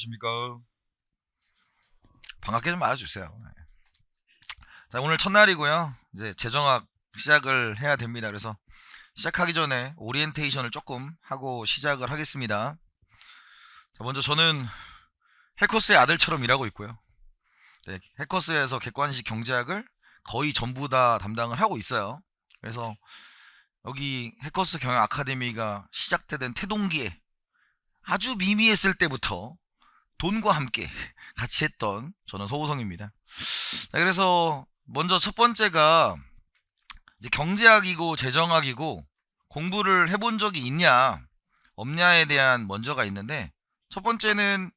안녕하십니까. 반갑게 좀 맞아주세요. 네. 자, 오늘 첫날이고요. 이제 재정학 시작을 해야 됩니다. 그래서 시작하기 전에 오리엔테이션을 조금 하고 시작을 하겠습니다. 자, 먼저 저는 해커스의 아들처럼 일하고 있고요. 네, 해커스에서 객관식 경제학을 거의 전부 다 담당을 하고 있어요. 그래서 여기 해커스 경영 아카데미가 시작되던 태동기에 아주 미미했을 때부터 돈과 함께 같이 했던 저는 서우성입니다. 자, 그래서 먼저 첫 번째가 이제 경제학이고 재정학이고 공부를 해본 적이 있냐 없냐에 대한 먼저가 있는데, 첫 번째는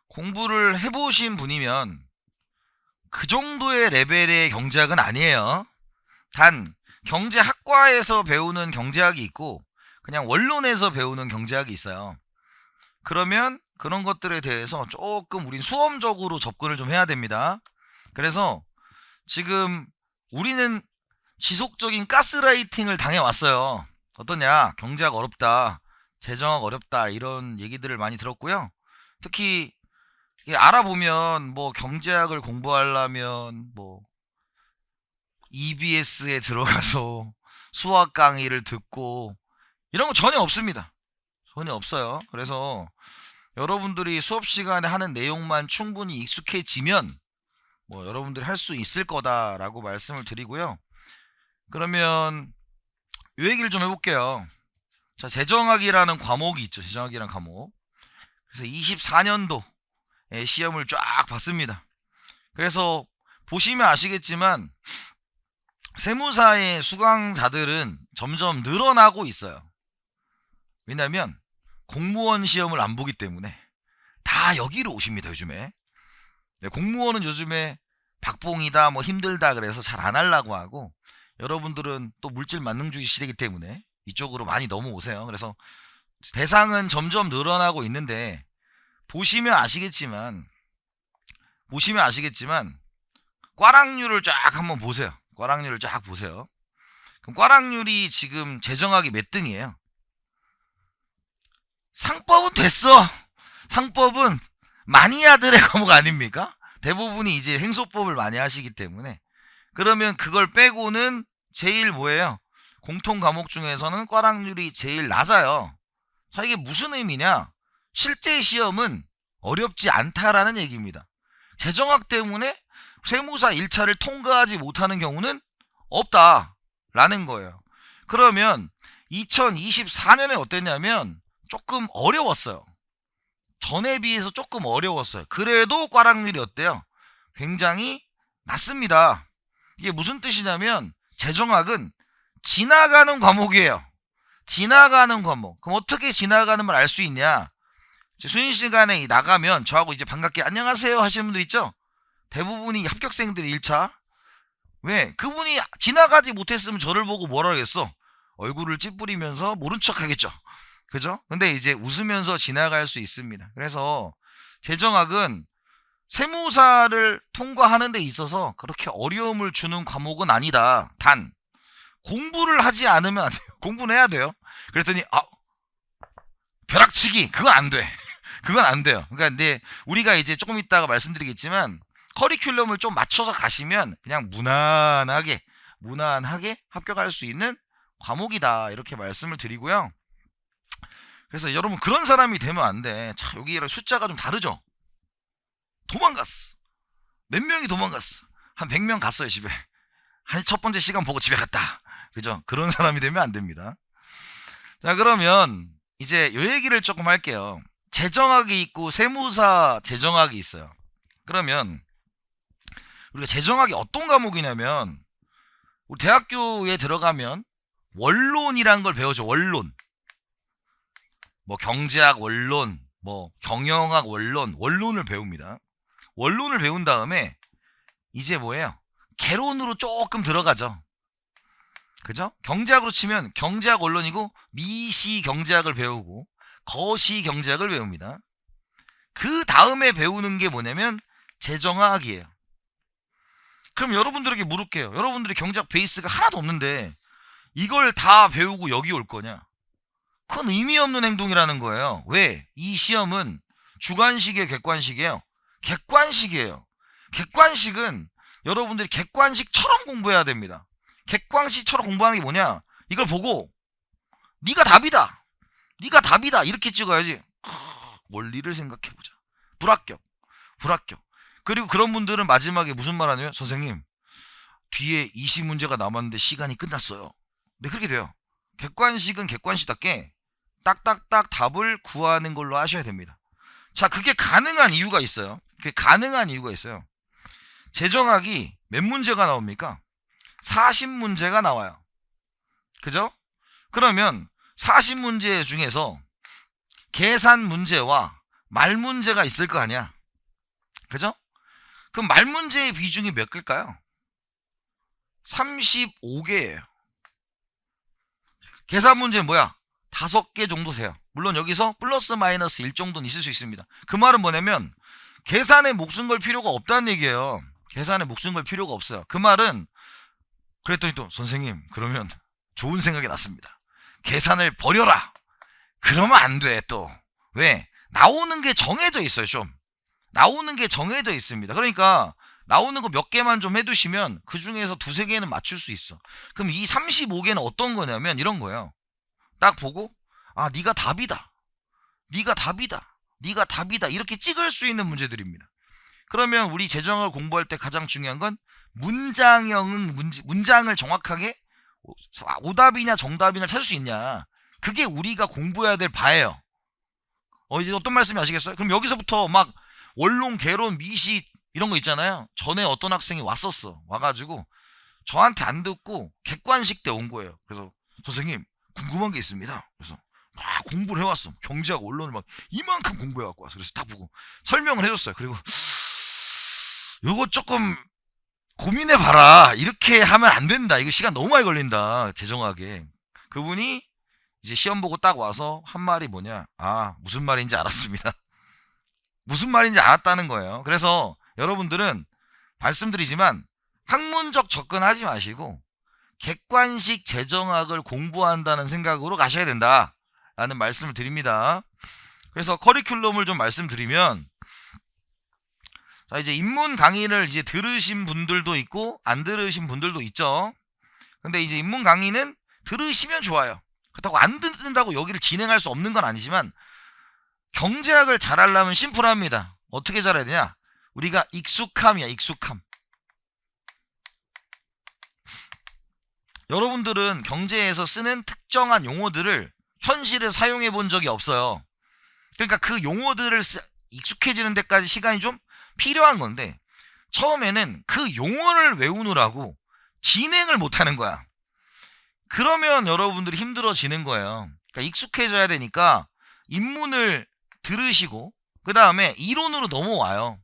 공부를 해보신 분이면 그 정도의 레벨의 경제학은 아니에요. 단 경제학과에서 배우는 경제학이 있고 그냥 원론에서 배우는 경제학이 있어요. 그러면 그런 것들에 대해서 조금 우린 수험적으로 접근을 좀 해야 됩니다. 그래서 지금 우리는 지속적인 가스라이팅을 당해왔어요. 어떠냐, 경제학 어렵다, 재정학 어렵다, 이런 얘기들을 많이 들었고요. 특히 알아보면 뭐 경제학을 공부하려면 뭐 EBS에 들어가서 수학 강의를 듣고 이런 거 전혀 없습니다. 전혀 없어요. 그래서 여러분들이 수업 시간에 하는 내용만 충분히 익숙해지면 뭐 여러분들이 할 수 있을 거다라고 말씀을 드리고요. 그러면 이 얘기를 좀 해볼게요. 자, 재정학이라는 과목이 있죠. 재정학이라는 과목. 그래서 24년도 시험을 쫙 봤습니다. 그래서 보시면 아시겠지만 세무사의 수강자들은 점점 늘어나고 있어요. 왜냐면 공무원 시험을 안 보기 때문에 다 여기로 오십니다, 요즘에. 네, 공무원은 요즘에 박봉이다, 뭐 힘들다 그래서 잘 안 하려고 하고, 여러분들은 또 물질 만능주의 시대이기 때문에 이쪽으로 많이 넘어오세요. 그래서 대상은 점점 늘어나고 있는데, 보시면 아시겠지만 꽈락률을 쫙 한번 보세요. 꽈락률을 쫙 보세요. 그럼 꽈락률이 지금 재정학이 몇 등이에요? 상법은 됐어. 상법은 마니아들의 과목 아닙니까? 대부분이 이제 행소법을 많이 하시기 때문에. 그러면 그걸 빼고는 제일 뭐예요? 공통 과목 중에서는 꽈락률이 제일 낮아요. 자, 이게 무슨 의미냐? 실제 시험은 어렵지 않다라는 얘기입니다. 재정학 때문에 세무사 1차를 통과하지 못하는 경우는 없다라는 거예요. 그러면 2024년에 어땠냐면 조금 어려웠어요. 전에 비해서 조금 어려웠어요. 그래도 꽈락률이 어때요? 굉장히 낮습니다. 이게 무슨 뜻이냐면 재정학은 지나가는 과목이에요. 지나가는 과목. 그럼 어떻게 지나가는 걸 알 수 있냐? 순시간에 나가면 저하고 이제 반갑게 안녕하세요 하시는 분들 있죠? 대부분이 합격생들이 1차. 왜? 그분이 지나가지 못했으면 저를 보고 뭐라 하겠어? 얼굴을 찌푸리면서 모른 척 하겠죠. 그죠? 근데 이제 웃으면서 지나갈 수 있습니다. 그래서 재정학은 세무사를 통과하는 데 있어서 그렇게 어려움을 주는 과목은 아니다. 단 공부를 하지 않으면 안 돼요. 공부는 해야 돼요. 그랬더니 벼락치기 그건 안 돼. 그건 안 돼요. 그러니까 근데 우리가 이제 조금 있다가 말씀드리겠지만 커리큘럼을 좀 맞춰서 가시면 그냥 무난하게 합격할 수 있는 과목이다, 이렇게 말씀을 드리고요. 그래서 여러분 그런 사람이 되면 안 돼. 자, 여기 숫자가 좀 다르죠? 도망갔어. 몇 명이 도망갔어? 한 100명 갔어요, 집에. 한 첫 번째 시간 보고 집에 갔다. 그죠? 그런 사람이 되면 안 됩니다. 자, 그러면 이제 요 얘기를 조금 할게요. 재정학이 있고 세무사 재정학이 있어요. 그러면 우리가 재정학이 어떤 과목이냐면, 우리 대학교에 들어가면 원론이란 걸 배우죠. 원론. 뭐 경제학 원론, 뭐 경영학 원론을 배웁니다. 원론을 배운 다음에 이제 뭐예요? 개론으로 조금 들어가죠. 그죠? 경제학으로 치면 경제학 원론이고 미시 경제학을 배우고 거시 경제학을 배웁니다. 그 다음에 배우는 게 뭐냐면 재정학이에요. 그럼 여러분들에게 물을게요. 여러분들이 경제학 베이스가 하나도 없는데 이걸 다 배우고 여기 올 거냐? 그건 의미 없는 행동이라는 거예요. 왜? 이 시험은 주관식이에요, 객관식이에요? 객관식이에요. 객관식은 여러분들이 객관식처럼 공부해야 됩니다. 객관식처럼 공부하는 게 뭐냐? 이걸 보고 네가 답이다, 네가 답이다 이렇게 찍어야지. 원리를 생각해보자. 불합격. 그리고 그런 분들은 마지막에 무슨 말 하냐면, 선생님 뒤에 20문제가 남았는데 시간이 끝났어요. 네, 그렇게 돼요. 객관식은 객관식답게 딱딱딱 답을 구하는 걸로 하셔야 됩니다. 자, 그게 가능한 이유가 있어요. 재정학이 몇 문제가 나옵니까? 40문제가 나와요. 그죠? 그러면 40문제 중에서 계산 문제와 말 문제가 있을 거 아니야. 그죠? 그럼 말 문제의 비중이 몇 개일까요? 35개예요. 계산 문제는 뭐야? 5개 정도 돼요. 물론 여기서 플러스 마이너스 1 정도는 있을 수 있습니다. 그 말은 뭐냐면 계산에 목숨 걸 필요가 없다는 얘기예요. 계산에 목숨 걸 필요가 없어요. 그 말은, 그랬더니 또 선생님 그러면 좋은 생각이 났습니다. 계산을 버려라. 그러면 안 돼. 또 왜? 나오는 게 정해져 있어요. 좀 나오는 게 정해져 있습니다. 그러니까 나오는 거 몇 개만 좀 해두시면 그 중에서 2-3개는 맞출 수 있어. 그럼 이 35개는 어떤 거냐면 이런 거예요. 딱 보고 네가 답이다 이렇게 찍을 수 있는 문제들입니다. 그러면 우리 재정학을 공부할 때 가장 중요한 건 문장형은 문장을 정확하게 오답이냐 정답이냐 찾을 수 있냐, 그게 우리가 공부해야 될 바예요. 이제 어떤 말씀이 아시겠어요? 그럼 여기서부터 막 원론, 개론, 미시 이런 거 있잖아요. 전에 어떤 학생이 와가지고 저한테 안 듣고 객관식 때 온 거예요. 그래서 선생님 궁금한 게 있습니다. 그래서 막 공부를 해왔어. 경제학 원론을 막 이만큼 공부해갖고 왔어. 그래서 다 보고 설명을 해줬어요. 그리고 요거 조금 고민해봐라. 이렇게 하면 안 된다. 이거 시간 너무 많이 걸린다. 재정하게. 그분이 이제 시험 보고 딱 와서 한 말이 뭐냐. 무슨 말인지 알았습니다. 무슨 말인지 알았다는 거예요. 그래서 여러분들은 말씀드리지만 학문적 접근하지 마시고 객관식 재정학을 공부한다는 생각으로 가셔야 된다 라는 말씀을 드립니다. 그래서 커리큘럼을 좀 말씀드리면, 자, 이제 인문 강의를 이제 들으신 분들도 있고 안 들으신 분들도 있죠. 근데 이제 인문 강의는 들으시면 좋아요. 그렇다고 안 듣는다고 여기를 진행할 수 없는 건 아니지만, 경제학을 잘하려면 심플합니다. 어떻게 잘해야 되냐? 우리가 익숙함이야. 익숙함. 여러분들은 경제에서 쓰는 특정한 용어들을 현실에 사용해 본 적이 없어요. 그러니까 그 용어들을 익숙해지는 데까지 시간이 좀 필요한 건데, 처음에는 그 용어를 외우느라고 진행을 못하는 거야. 그러면 여러분들이 힘들어지는 거예요. 그러니까 익숙해져야 되니까 입문을 들으시고 그 다음에 이론으로 넘어와요.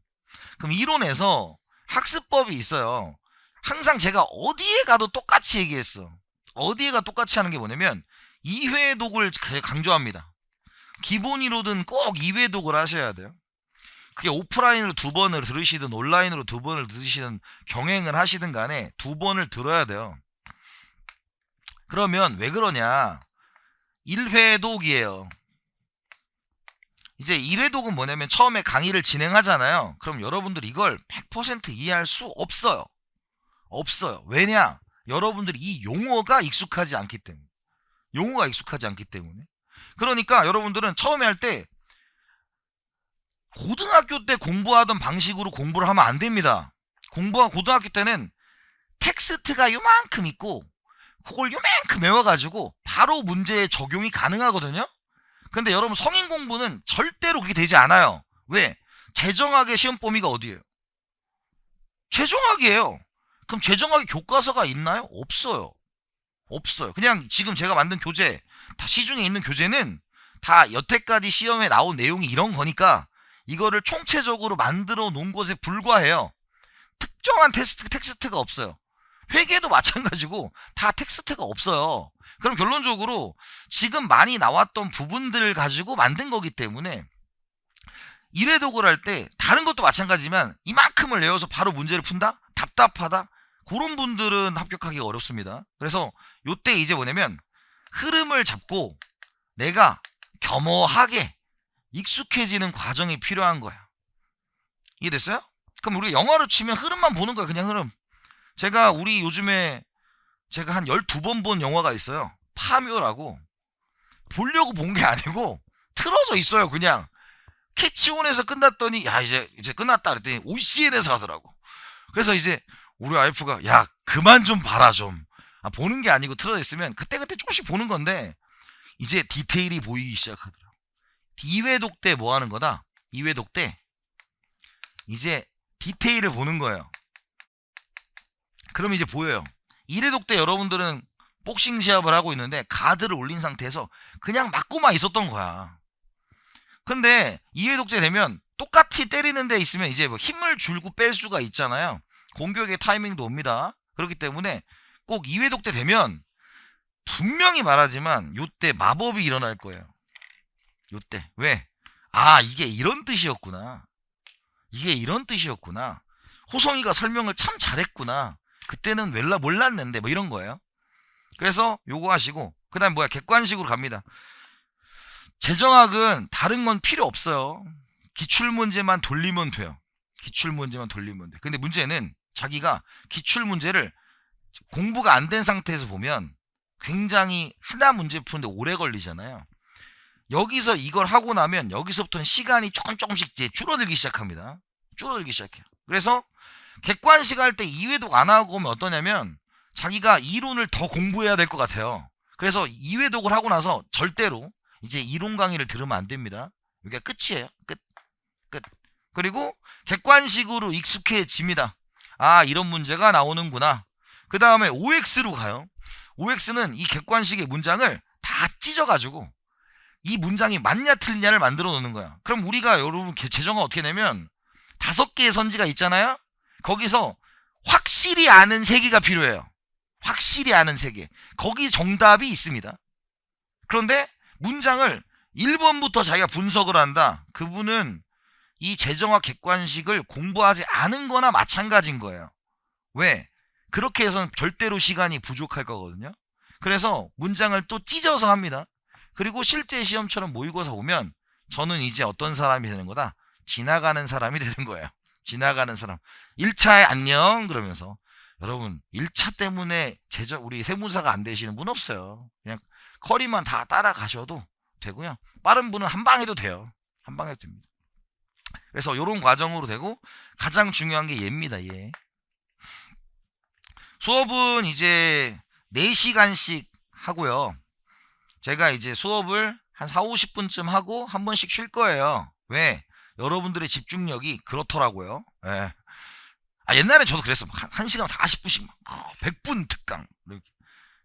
그럼 이론에서 학습법이 있어요. 항상 제가 어디에 가도 똑같이 얘기했어. 어디에 가 똑같이 하는 게 뭐냐면 2회독을 강조합니다. 기본 이론은 꼭 2회독을 하셔야 돼요. 그게 오프라인으로 2번을 들으시든 온라인으로 2번을 들으시든 병행을 하시든 간에 2번을 들어야 돼요. 그러면 왜 그러냐? 1회독이에요. 이제 1회독은 뭐냐면 처음에 강의를 진행하잖아요. 그럼 여러분들 이걸 100% 이해할 수 없어요. 왜냐? 여러분들이 이 용어가 익숙하지 않기 때문에. 그러니까 여러분들은 처음에 할 때 고등학교 때 공부하던 방식으로 공부를 하면 안 됩니다. 고등학교 때는 텍스트가 요만큼 있고 그걸 요만큼 외워가지고 바로 문제에 적용이 가능하거든요. 근데 여러분 성인 공부는 절대로 그렇게 되지 않아요. 왜? 재정학의 시험 범위가 어디예요? 재정학이에요. 그럼 재정학의 교과서가 있나요? 없어요. 그냥 지금 제가 만든 교재, 다 시중에 있는 교재는 다 여태까지 시험에 나온 내용이 이런 거니까 이거를 총체적으로 만들어 놓은 것에 불과해요. 특정한 텍스트가 없어요. 회계도 마찬가지고 다 텍스트가 없어요. 그럼 결론적으로 지금 많이 나왔던 부분들을 가지고 만든 거기 때문에 1회독을 할 때 다른 것도 마찬가지지만 이만큼을 외워서 바로 문제를 푼다? 답답하다? 그런 분들은 합격하기가 어렵습니다. 그래서 요때 이제 뭐냐면 흐름을 잡고 내가 겸허하게 익숙해지는 과정이 필요한 거야. 이해됐어요? 그럼 우리가 영화로 치면 흐름만 보는 거야. 그냥 흐름. 우리 요즘에 제가 한 12번 본 영화가 있어요. 파묘라고. 보려고 본 게 아니고 틀어져 있어요. 그냥 캐치온에서 끝났더니 야 이제 끝났다 그랬더니 OCN에서 하더라고. 그래서 이제 우리 와이프가 야 그만 좀 봐라 좀. 보는 게 아니고 틀어져 있으면 그때그때 조금씩 보는 건데 이제 디테일이 보이기 시작하더라고. 2회독 때 뭐 하는 거다? 2회독 때 이제 디테일을 보는 거예요. 그럼 이제 보여요. 1회독 때 여러분들은 복싱 시합을 하고 있는데 가드를 올린 상태에서 그냥 맞고만 있었던 거야. 근데 2회독 때 되면 똑같이 때리는 데 있으면 이제 뭐 힘을 줄고 뺄 수가 있잖아요. 공격의 타이밍도 옵니다. 그렇기 때문에 꼭 2회독 때 되면 분명히 말하지만 요때 마법이 일어날 거예요. 요때. 왜? 이게 이런 뜻이었구나. 이게 이런 뜻이었구나. 호성이가 설명을 참 잘했구나. 그때는 몰랐는데 뭐 이런 거예요. 그래서 요거 하시고 그 다음 뭐야 객관식으로 갑니다. 재정학은 다른 건 필요 없어요. 기출문제만 돌리면 돼요. 기출문제만 돌리면 돼. 근데 문제는 자기가 기출문제를 공부가 안 된 상태에서 보면 굉장히 하나 문제 푸는데 오래 걸리잖아요. 여기서 이걸 하고 나면 여기서부터는 시간이 조금씩 이제 줄어들기 시작합니다. 줄어들기 시작해요. 그래서 객관식 할 때 2회독 안 하고 오면 어떠냐면 자기가 이론을 더 공부해야 될 것 같아요. 그래서 2회독을 하고 나서 절대로 이제 이론 강의를 들으면 안 됩니다. 여기가 끝이에요. 끝. 그리고 객관식으로 익숙해집니다. 이런 문제가 나오는구나. 그 다음에 OX로 가요. OX는 이 객관식의 문장을 다 찢어가지고 이 문장이 맞냐 틀리냐를 만들어 놓는 거야. 그럼 우리가 여러분 재정화 어떻게 내면 5개의 선지가 있잖아요. 거기서 확실히 아는 3개가 필요해요. 확실히 아는 3개. 거기 정답이 있습니다. 그런데 문장을 1번부터 자기가 분석을 한다. 그분은 이 재정화 객관식을 공부하지 않은 거나 마찬가지인 거예요. 왜? 그렇게 해서는 절대로 시간이 부족할 거거든요. 그래서 문장을 또 찢어서 합니다. 그리고 실제 시험처럼 모의고사 오면 저는 이제 어떤 사람이 되는 거다? 지나가는 사람이 되는 거예요. 지나가는 사람. 1차에 안녕 그러면서 여러분 1차 때문에 우리 세무사가 안 되시는 분 없어요. 그냥 커리만 다 따라가셔도 되고요. 빠른 분은 한 방에도 돼요. 한 방에도 됩니다. 그래서 이런 과정으로 되고 가장 중요한 게 얘입니다. 얘. 수업은 이제 4시간씩 하고요. 제가 이제 수업을 한 4, 50분쯤 하고 한 번씩 쉴 거예요. 왜? 여러분들의 집중력이 그렇더라고요. 예. 옛날에 저도 그랬어. 1시간 40분씩 100분 특강.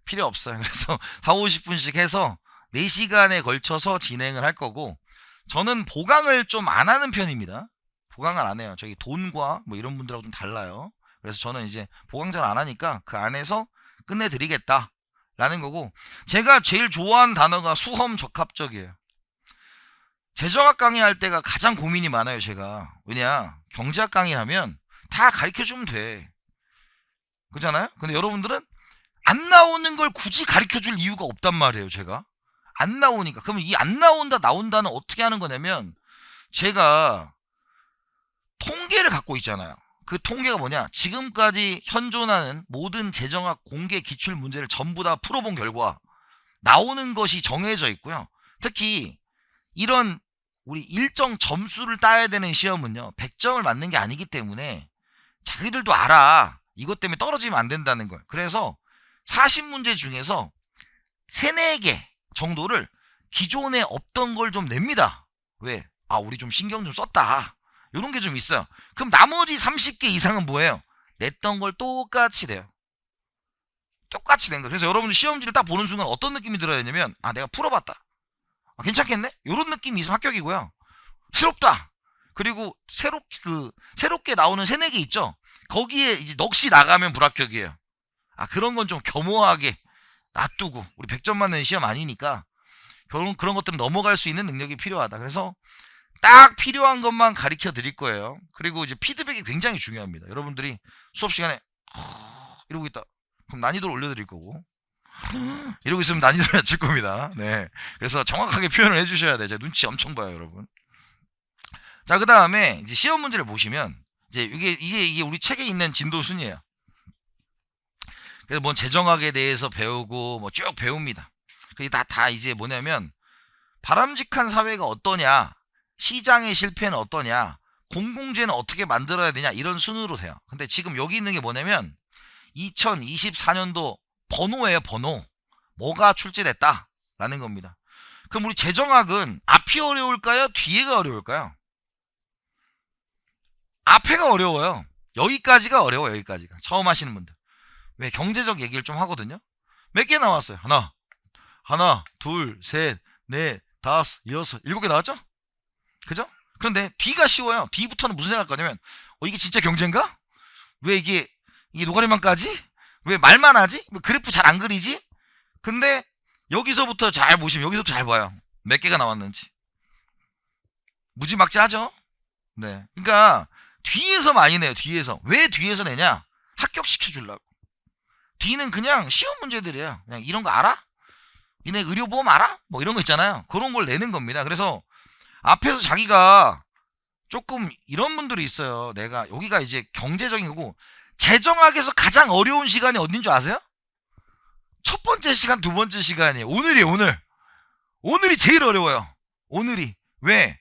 필요 없어요. 그래서 4, 50분씩 해서 4시간에 걸쳐서 진행을 할 거고 저는 보강을 좀 안 하는 편입니다. 보강을 안 해요. 저기 돈과 뭐 이런 분들하고 좀 달라요. 그래서 저는 이제 보강 잘 안 하니까 그 안에서 끝내드리겠다 라는 거고 제가 제일 좋아하는 단어가 수험 적합적이에요. 재정학 강의할 때가 가장 고민이 많아요. 제가. 왜냐 경제학 강의하면 다 가르쳐주면 돼. 그렇잖아요? 근데 여러분들은 안 나오는 걸 굳이 가르쳐줄 이유가 없단 말이에요. 제가 안 나오니까. 그러면 이 안 나온다 나온다는 어떻게 하는 거냐면 제가 통계를 갖고 있잖아요. 그 통계가 뭐냐? 지금까지 현존하는 모든 재정학 공개 기출 문제를 전부 다 풀어본 결과 나오는 것이 정해져 있고요. 특히 이런 우리 일정 점수를 따야 되는 시험은요. 100점을 맞는 게 아니기 때문에 자기들도 알아. 이것 때문에 떨어지면 안 된다는 걸. 그래서 40문제 중에서 3, 4개 정도를 기존에 없던 걸 좀 냅니다. 왜? 우리 좀 신경 좀 썼다. 이런 게 좀 있어요. 그럼 나머지 30개 이상은 뭐예요? 냈던 걸 똑같이 돼요. 똑같이 낸 거. 그래서 여러분들 시험지를 딱 보는 순간 어떤 느낌이 들어야 되냐면 내가 풀어봤다. 괜찮겠네? 이런 느낌이 있으면 합격이고요. 새롭다. 그리고 새롭게 나오는 3, 4개 있죠? 거기에 이제 넋이 나가면 불합격이에요. 그런 건 좀 겸허하게 놔두고 우리 100점 맞는 시험 아니니까 그런 것들은 넘어갈 수 있는 능력이 필요하다. 그래서 딱 필요한 것만 가르쳐 드릴 거예요. 그리고 이제 피드백이 굉장히 중요합니다. 여러분들이 수업 시간에 이러고 있다. 그럼 난이도를 올려드릴 거고 이러고 있으면 난이도가 낮출 겁니다. 네. 그래서 정확하게 표현을 해주셔야 돼요. 제가 눈치 엄청 봐요, 여러분. 자, 그 다음에 이제 시험 문제를 보시면 이제 이게 우리 책에 있는 진도 순이에요. 그래서 뭐 재정학에 대해서 배우고 뭐 쭉 배웁니다. 그게 다 이제 뭐냐면 바람직한 사회가 어떠냐, 시장의 실패는 어떠냐, 공공재는 어떻게 만들어야 되냐 이런 순으로 돼요. 근데 지금 여기 있는 게 뭐냐면 2024년도 번호예요, 번호. 뭐가 출제됐다 라는 겁니다. 그럼 우리 재정학은 앞이 어려울까요? 뒤에가 어려울까요? 앞에가 어려워요. 여기까지가 어려워요. 여기까지가. 처음 하시는 분들. 왜? 경제적 얘기를 좀 하거든요. 몇 개 나왔어요? 하나, 둘, 셋, 넷, 다섯, 여섯, 7개 나왔죠? 그죠? 그런데 뒤가 쉬워요. 뒤부터는 무슨 생각할 거냐면 이게 진짜 경제인가? 왜 이게 노가리만까지? 왜 말만 하지? 왜 그래프 잘 안 그리지? 근데 여기서부터 잘 보시면 여기서부터 잘 봐요. 몇 개가 나왔는지. 무지막지하죠? 네. 그러니까 뒤에서 많이 내요. 뒤에서. 왜 뒤에서 내냐? 합격시켜 주려고. 뒤는 그냥 쉬운 문제들이에요. 그냥 이런 거 알아? 니네 의료보험 알아? 뭐 이런 거 있잖아요. 그런 걸 내는 겁니다. 그래서 앞에서 자기가 조금 이런 분들이 있어요. 내가 여기가 이제 경제적인 거고 재정학에서 가장 어려운 시간이 어딘 줄 아세요? 첫 번째 시간, 두 번째 시간이에요. 오늘이에요, 오늘. 오늘이 제일 어려워요. 오늘이. 왜?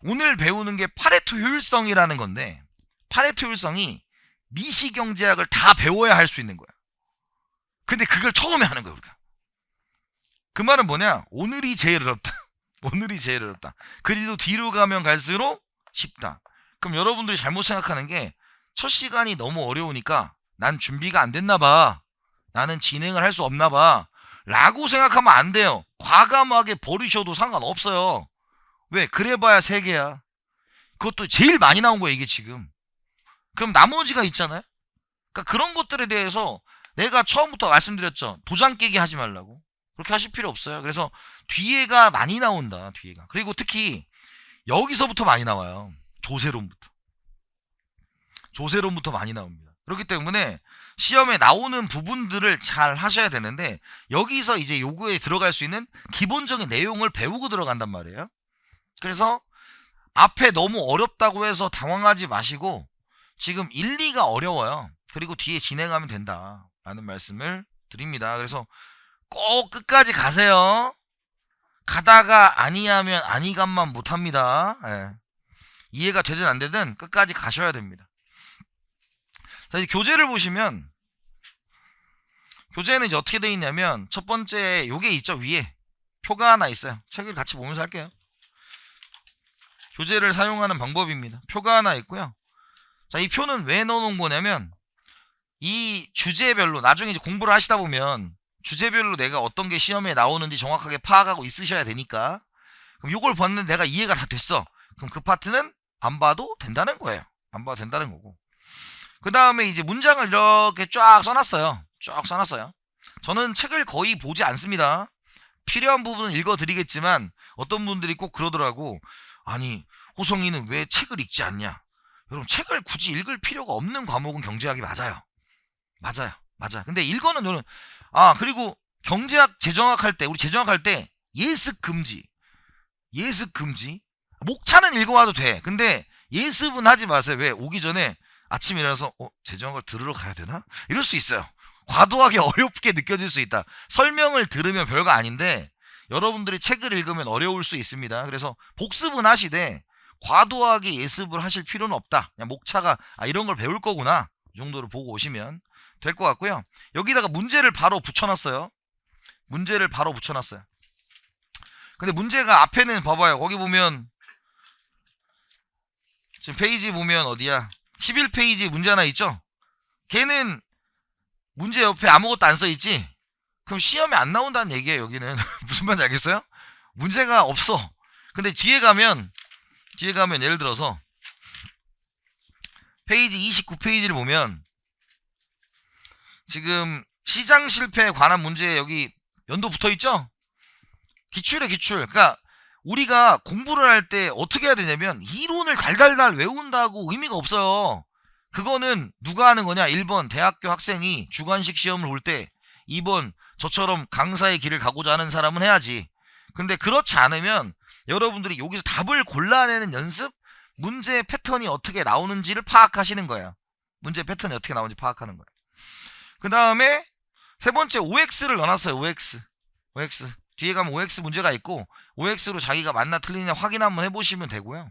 오늘 배우는 게 파레토 효율성이라는 건데 파레토 효율성이 미시경제학을 다 배워야 할 수 있는 거예요. 근데 그걸 처음에 하는 거예요, 우리가. 그 말은 뭐냐? 오늘이 제일 어렵다. 오늘이 제일 어렵다. 그리고 뒤로 가면 갈수록 쉽다. 그럼 여러분들이 잘못 생각하는 게 첫 시간이 너무 어려우니까 난 준비가 안 됐나 봐. 나는 진행을 할 수 없나 봐. 라고 생각하면 안 돼요. 과감하게 버리셔도 상관없어요. 왜? 그래봐야 3개야. 그것도 제일 많이 나온 거예요, 이게 지금. 그럼 나머지가 있잖아요. 그러니까 그런 것들에 대해서 내가 처음부터 말씀드렸죠. 도장 깨기 하지 말라고. 그렇게 하실 필요 없어요. 그래서 뒤에가 많이 나온다. 뒤에가. 그리고 특히 여기서부터 많이 나와요. 조세론부터 많이 나옵니다. 그렇기 때문에 시험에 나오는 부분들을 잘 하셔야 되는데 여기서 이제 요구에 들어갈 수 있는 기본적인 내용을 배우고 들어간단 말이에요. 그래서 앞에 너무 어렵다고 해서 당황하지 마시고 지금 1, 2가 어려워요. 그리고 뒤에 진행하면 된다 라는 말씀을 드립니다. 그래서 꼭 끝까지 가세요. 가다가 아니하면 아니감만 못합니다. 예. 이해가 되든 안 되든 끝까지 가셔야 됩니다. 자, 이제 교재를 보시면 교재는 이제 어떻게 되어 있냐면 첫 번째 요게 있죠. 위에 표가 하나 있어요. 책을 같이 보면서 할게요. 교재를 사용하는 방법입니다. 표가 하나 있고요. 자, 이 표는 왜 넣어놓은 거냐면 이 주제별로 나중에 이제 공부를 하시다 보면 주제별로 내가 어떤 게 시험에 나오는지 정확하게 파악하고 있으셔야 되니까 그럼 이걸 봤는데 내가 이해가 다 됐어. 그럼 그 파트는 안 봐도 된다는 거예요. 안 봐도 된다는 거고. 그 다음에 이제 문장을 이렇게 쫙 써놨어요. 저는 책을 거의 보지 않습니다. 필요한 부분은 읽어드리겠지만 어떤 분들이 꼭 그러더라고. 아니 호성이는 왜 책을 읽지 않냐. 여러분 책을 굳이 읽을 필요가 없는 과목은 경제학이 맞아요. 근데 읽어는 저는 그리고 경제학 재정학 할 때 우리 재정학 할 때 예습 금지 목차는 읽어와도 돼. 근데 예습은 하지 마세요. 왜? 오기 전에 아침에 일어나서 재정학을 들으러 가야 되나? 이럴 수 있어요. 과도하게 어렵게 느껴질 수 있다. 설명을 들으면 별거 아닌데 여러분들이 책을 읽으면 어려울 수 있습니다. 그래서 복습은 하시되 과도하게 예습을 하실 필요는 없다. 그냥 목차가 이런 걸 배울 거구나 이 정도로 보고 오시면 될 것 같고요. 여기다가 문제를 바로 붙여놨어요. 근데 문제가 앞에는 봐봐요. 거기 보면 지금 페이지 보면 어디야? 11페이지 문제 하나 있죠? 걔는 문제 옆에 아무것도 안 써있지? 그럼 시험에 안 나온다는 얘기예요. 여기는 무슨 말인지 알겠어요? 문제가 없어. 근데 뒤에 가면 예를 들어서 페이지 29페이지를 보면 지금 시장 실패에 관한 문제에 여기 연도 붙어있죠? 기출이에요, 기출. 그러니까 우리가 공부를 할 때 어떻게 해야 되냐면 이론을 달달달 외운다고 의미가 없어요. 그거는 누가 하는 거냐? 1번 대학교 학생이 주관식 시험을 볼 때, 2번 저처럼 강사의 길을 가고자 하는 사람은 해야지. 근데 그렇지 않으면 여러분들이 여기서 답을 골라내는 연습, 문제 패턴이 어떻게 나오는지를 파악하시는 거예요. 문제 패턴이 어떻게 나오는지 파악하는 거예요. 그 다음에 세 번째 OX를 넣어놨어요. OX. 뒤에 가면 OX 문제가 있고 OX로 자기가 맞나 틀리냐 확인 한번 해보시면 되고요.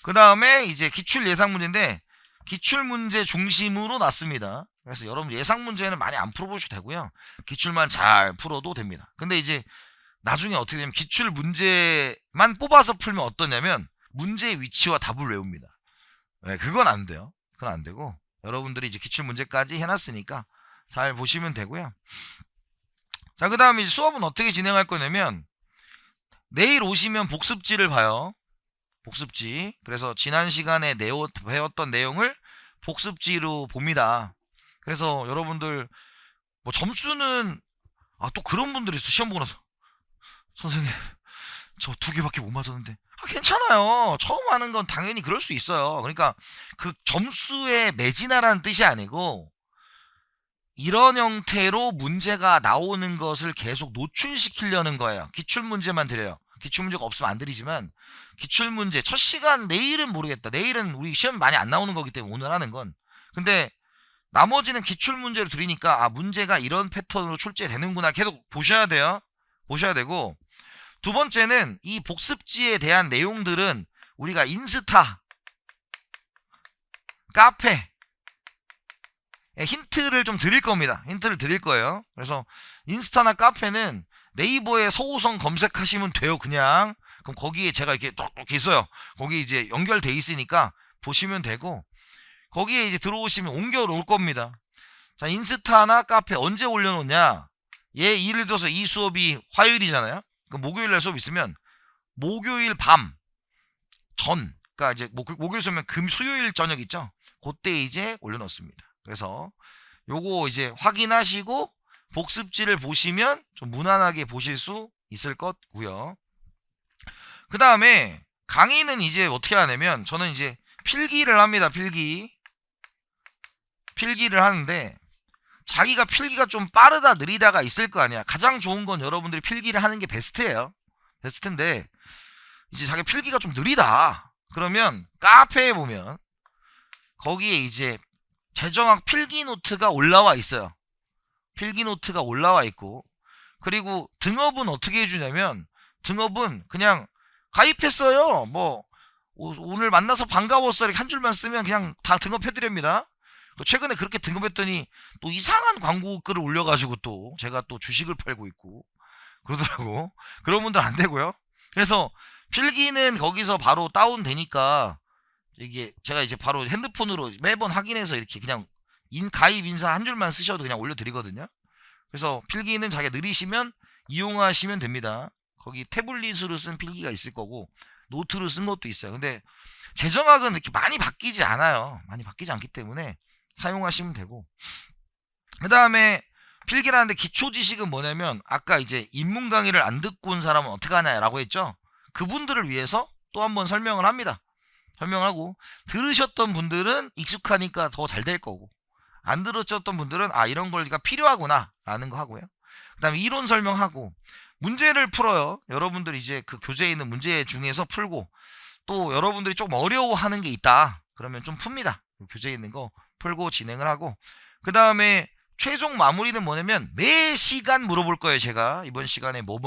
그 다음에 이제 기출 예상 문제인데 기출 문제 중심으로 놨습니다. 그래서 여러분 예상 문제는 많이 안 풀어보셔도 되고요. 기출만 잘 풀어도 됩니다. 근데 이제 나중에 어떻게 되면 기출 문제만 뽑아서 풀면 어떠냐면 문제의 위치와 답을 외웁니다. 네, 그건 안 돼요. 그건 안 되고 여러분들이 이제 기출 문제까지 해놨으니까 잘 보시면 되고요. 자, 그 다음에 수업은 어떻게 진행할 거냐면 내일 오시면 복습지를 봐요. 복습지. 그래서 지난 시간에 배웠던 내용을 복습지로 봅니다. 그래서 여러분들 뭐 점수는 또 그런 분들이 있어. 시험 보고 나서 선생님 저 2개밖에 못 맞았는데 괜찮아요. 처음 하는 건 당연히 그럴 수 있어요. 그러니까 그 점수에 매진하라는 뜻이 아니고 이런 형태로 문제가 나오는 것을 계속 노출시키려는 거예요. 기출문제만 드려요. 기출문제가 없으면 안 드리지만 기출문제 첫 시간 내일은 모르겠다. 내일은 우리 시험 많이 안 나오는 거기 때문에 오늘 하는 건. 근데 나머지는 기출문제를 드리니까 문제가 이런 패턴으로 출제되는구나 계속 보셔야 돼요. 보셔야 되고 두 번째는 이 복습지에 대한 내용들은 우리가 인스타, 카페 힌트를 좀 드릴 겁니다. 힌트를 드릴 거예요. 그래서 인스타나 카페는 네이버에 서우성 검색하시면 돼요. 그냥 그럼 거기에 제가 이렇게 쭉 있어요. 거기 이제 연결돼 있으니까 보시면 되고 거기에 이제 들어오시면 옮겨 놓을 겁니다. 자, 인스타나 카페 언제 올려놓냐? 예를 들어서 이 수업이 화요일이잖아요. 그 목요일날 수업 있으면 목요일 밤 전, 그러니까 이제 목요일 수업이면 수요일 저녁 있죠. 그때 이제 올려놓습니다. 그래서 요거 이제 확인하시고 복습지를 보시면 좀 무난하게 보실 수 있을 것고요. 그 다음에 강의는 이제 어떻게 하냐면 저는 이제 필기를 합니다. 필기를 하는데 자기가 필기가 좀 빠르다 느리다가 있을 거 아니야. 가장 좋은 건 여러분들이 필기를 하는 게 베스트예요. 베스트인데 이제 자기 필기가 좀 느리다. 그러면 카페에 보면 거기에 이제 재정학 필기 노트가 올라와 있어요. 필기 노트가 올라와 있고 그리고 등업은 어떻게 해주냐면 등업은 그냥 가입했어요. 뭐 오늘 만나서 반가웠어 이렇게 한 줄만 쓰면 그냥 다 등업해드립니다. 최근에 그렇게 등업했더니 또 이상한 광고 글을 올려가지고 또 제가 또 주식을 팔고 있고 그러더라고. 그런 분들 안 되고요. 그래서 필기는 거기서 바로 다운되니까 이게 제가 이제 바로 핸드폰으로 매번 확인해서 이렇게 그냥 가입 인사 한 줄만 쓰셔도 그냥 올려드리거든요. 그래서 필기는 자기가 느리시면 이용하시면 됩니다. 거기 태블릿으로 쓴 필기가 있을 거고 노트로 쓴 것도 있어요. 근데 재정학은 이렇게 많이 바뀌지 않아요. 많이 바뀌지 않기 때문에 사용하시면 되고 그 다음에 필기라는데 기초 지식은 뭐냐면 아까 이제 입문 강의를 안 듣고 온 사람은 어떻게 하냐라고 했죠. 그분들을 위해서 또 한번 설명을 합니다. 설명하고 들으셨던 분들은 익숙하니까 더 잘 될 거고 안 들으셨던 분들은 이런 걸 필요하구나 라는 거 하고요. 그 다음에 이론 설명하고 문제를 풀어요. 여러분들이 이제 그 교재에 있는 문제 중에서 풀고 또 여러분들이 좀 어려워하는 게 있다 그러면 좀 풉니다. 교재에 있는 거 풀고 진행을 하고 그 다음에 최종 마무리는 뭐냐면 매 시간 물어볼 거예요. 제가 이번 시간에 뭐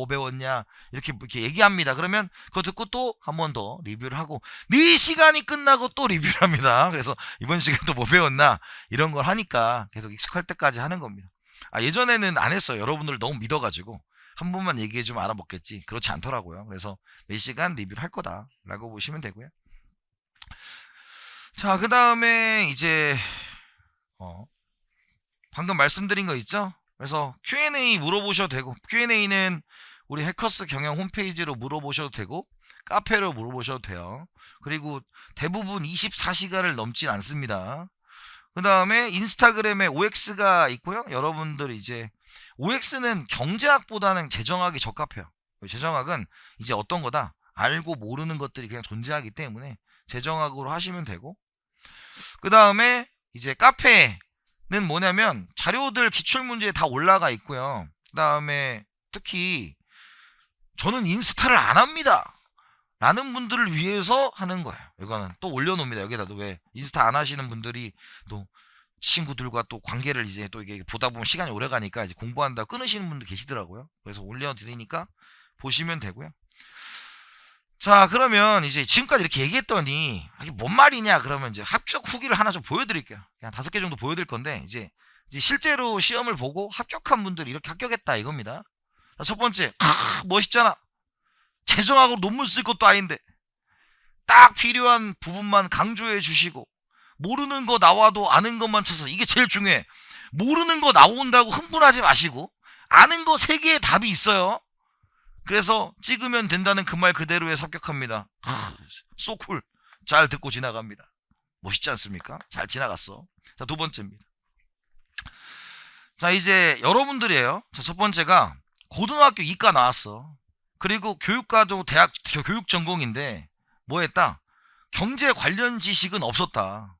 배웠냐 이렇게 얘기합니다. 그러면 그거 듣고 또 한 번 더 리뷰를 하고 4시간이 끝나고 또 리뷰를 합니다. 그래서 이번 시간 또 뭐 배웠나 이런 걸 하니까 계속 익숙할 때까지 하는 겁니다. 예전에는 안 했어요. 여러분들 너무 믿어가지고 한 번만 얘기해주면 알아먹겠지. 그렇지 않더라고요. 그래서 몇 시간 리뷰를 할 거다라고 보시면 되고요. 자, 그 다음에 이제 방금 말씀드린 거 있죠? 그래서 Q&A 물어보셔도 되고 Q&A는 우리 해커스 경영 홈페이지로 물어보셔도 되고 카페로 물어보셔도 돼요. 그리고 대부분 24시간을 넘진 않습니다. 그 다음에 인스타그램에 OX가 있고요. 여러분들이 이제 OX는 경제학보다는 재정학이 적합해요. 재정학은 이제 어떤 거다 알고 모르는 것들이 그냥 존재하기 때문에 재정학으로 하시면 되고 그 다음에 이제 카페 뭐냐면 자료들 기출문제에 다 올라가 있고요. 그 다음에 특히 저는 인스타를 안 합니다 라는 분들을 위해서 하는 거예요. 이거는 또 올려놓습니다. 여기다도. 왜 인스타 안 하시는 분들이 또 친구들과 또 관계를 이제 또 이게 보다 보면 시간이 오래 가니까 이제 공부한다고 끊으시는 분들 계시더라고요. 그래서 올려드리니까 보시면 되고요. 자, 그러면 이제 지금까지 이렇게 얘기했더니 이게 뭔 말이냐 그러면 이제 합격 후기를 하나 좀 보여드릴게요. 그냥 5개 정도 보여드릴 건데 이제 실제로 시험을 보고 합격한 분들이 이렇게 합격했다 이겁니다. 자, 첫 번째, 멋있잖아. 재정학으로 논문 쓸 것도 아닌데 딱 필요한 부분만 강조해 주시고 모르는 거 나와도 아는 것만 쳐서, 이게 제일 중요해. 모르는 거 나온다고 흥분하지 마시고 아는 거 3개의 답이 있어요. 그래서 찍으면 된다는 그 말 그대로에 합격합니다. 쏘쿨. 잘 듣고 지나갑니다. 멋있지 않습니까? 잘 지나갔어. 자, 두 번째입니다. 자, 이제 여러분들이에요. 자, 첫 번째가 고등학교 이과 나왔어. 그리고 교육과도 대학 교육 전공인데 뭐 했다? 경제 관련 지식은 없었다.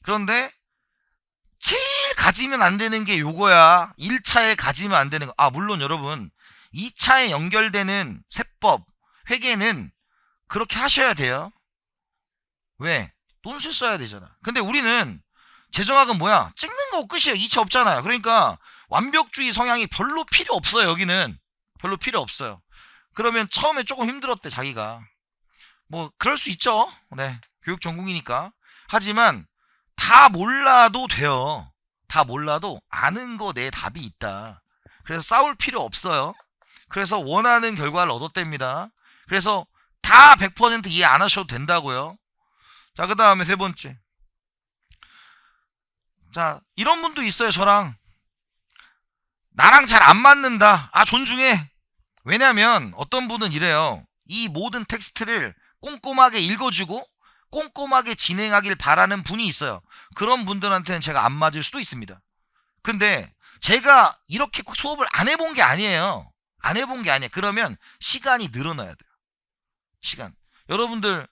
그런데 제일 가지면 안 되는 게 요거야. 1차에 가지면 안 되는 거. 물론 여러분 2차에 연결되는 세법, 회계는 그렇게 하셔야 돼요. 왜? 돈을 써야 되잖아. 근데 우리는 재정학은 뭐야? 찍는 거 끝이에요. 2차 없잖아요. 그러니까 완벽주의 성향이 별로 필요 없어요. 여기는 별로 필요 없어요. 그러면 처음에 조금 힘들었대 자기가. 뭐 그럴 수 있죠. 네, 교육 전공이니까. 하지만 다 몰라도 돼요. 다 몰라도 아는 거 내 답이 있다. 그래서 싸울 필요 없어요. 그래서 원하는 결과를 얻었답니다. 그래서 다 100% 이해 안 하셔도 된다고요. 자, 그 다음에 세 번째. 자, 이런 분도 있어요. 저랑 나랑 잘 안 맞는다. 존중해. 왜냐면 어떤 분은 이래요. 이 모든 텍스트를 꼼꼼하게 읽어주고 꼼꼼하게 진행하길 바라는 분이 있어요. 그런 분들한테는 제가 안 맞을 수도 있습니다. 근데 제가 이렇게 수업을 안 해본 게 아니에요. 안 해본 게 아니에요. 그러면 시간이 늘어나야 돼요. 시간. 여러분들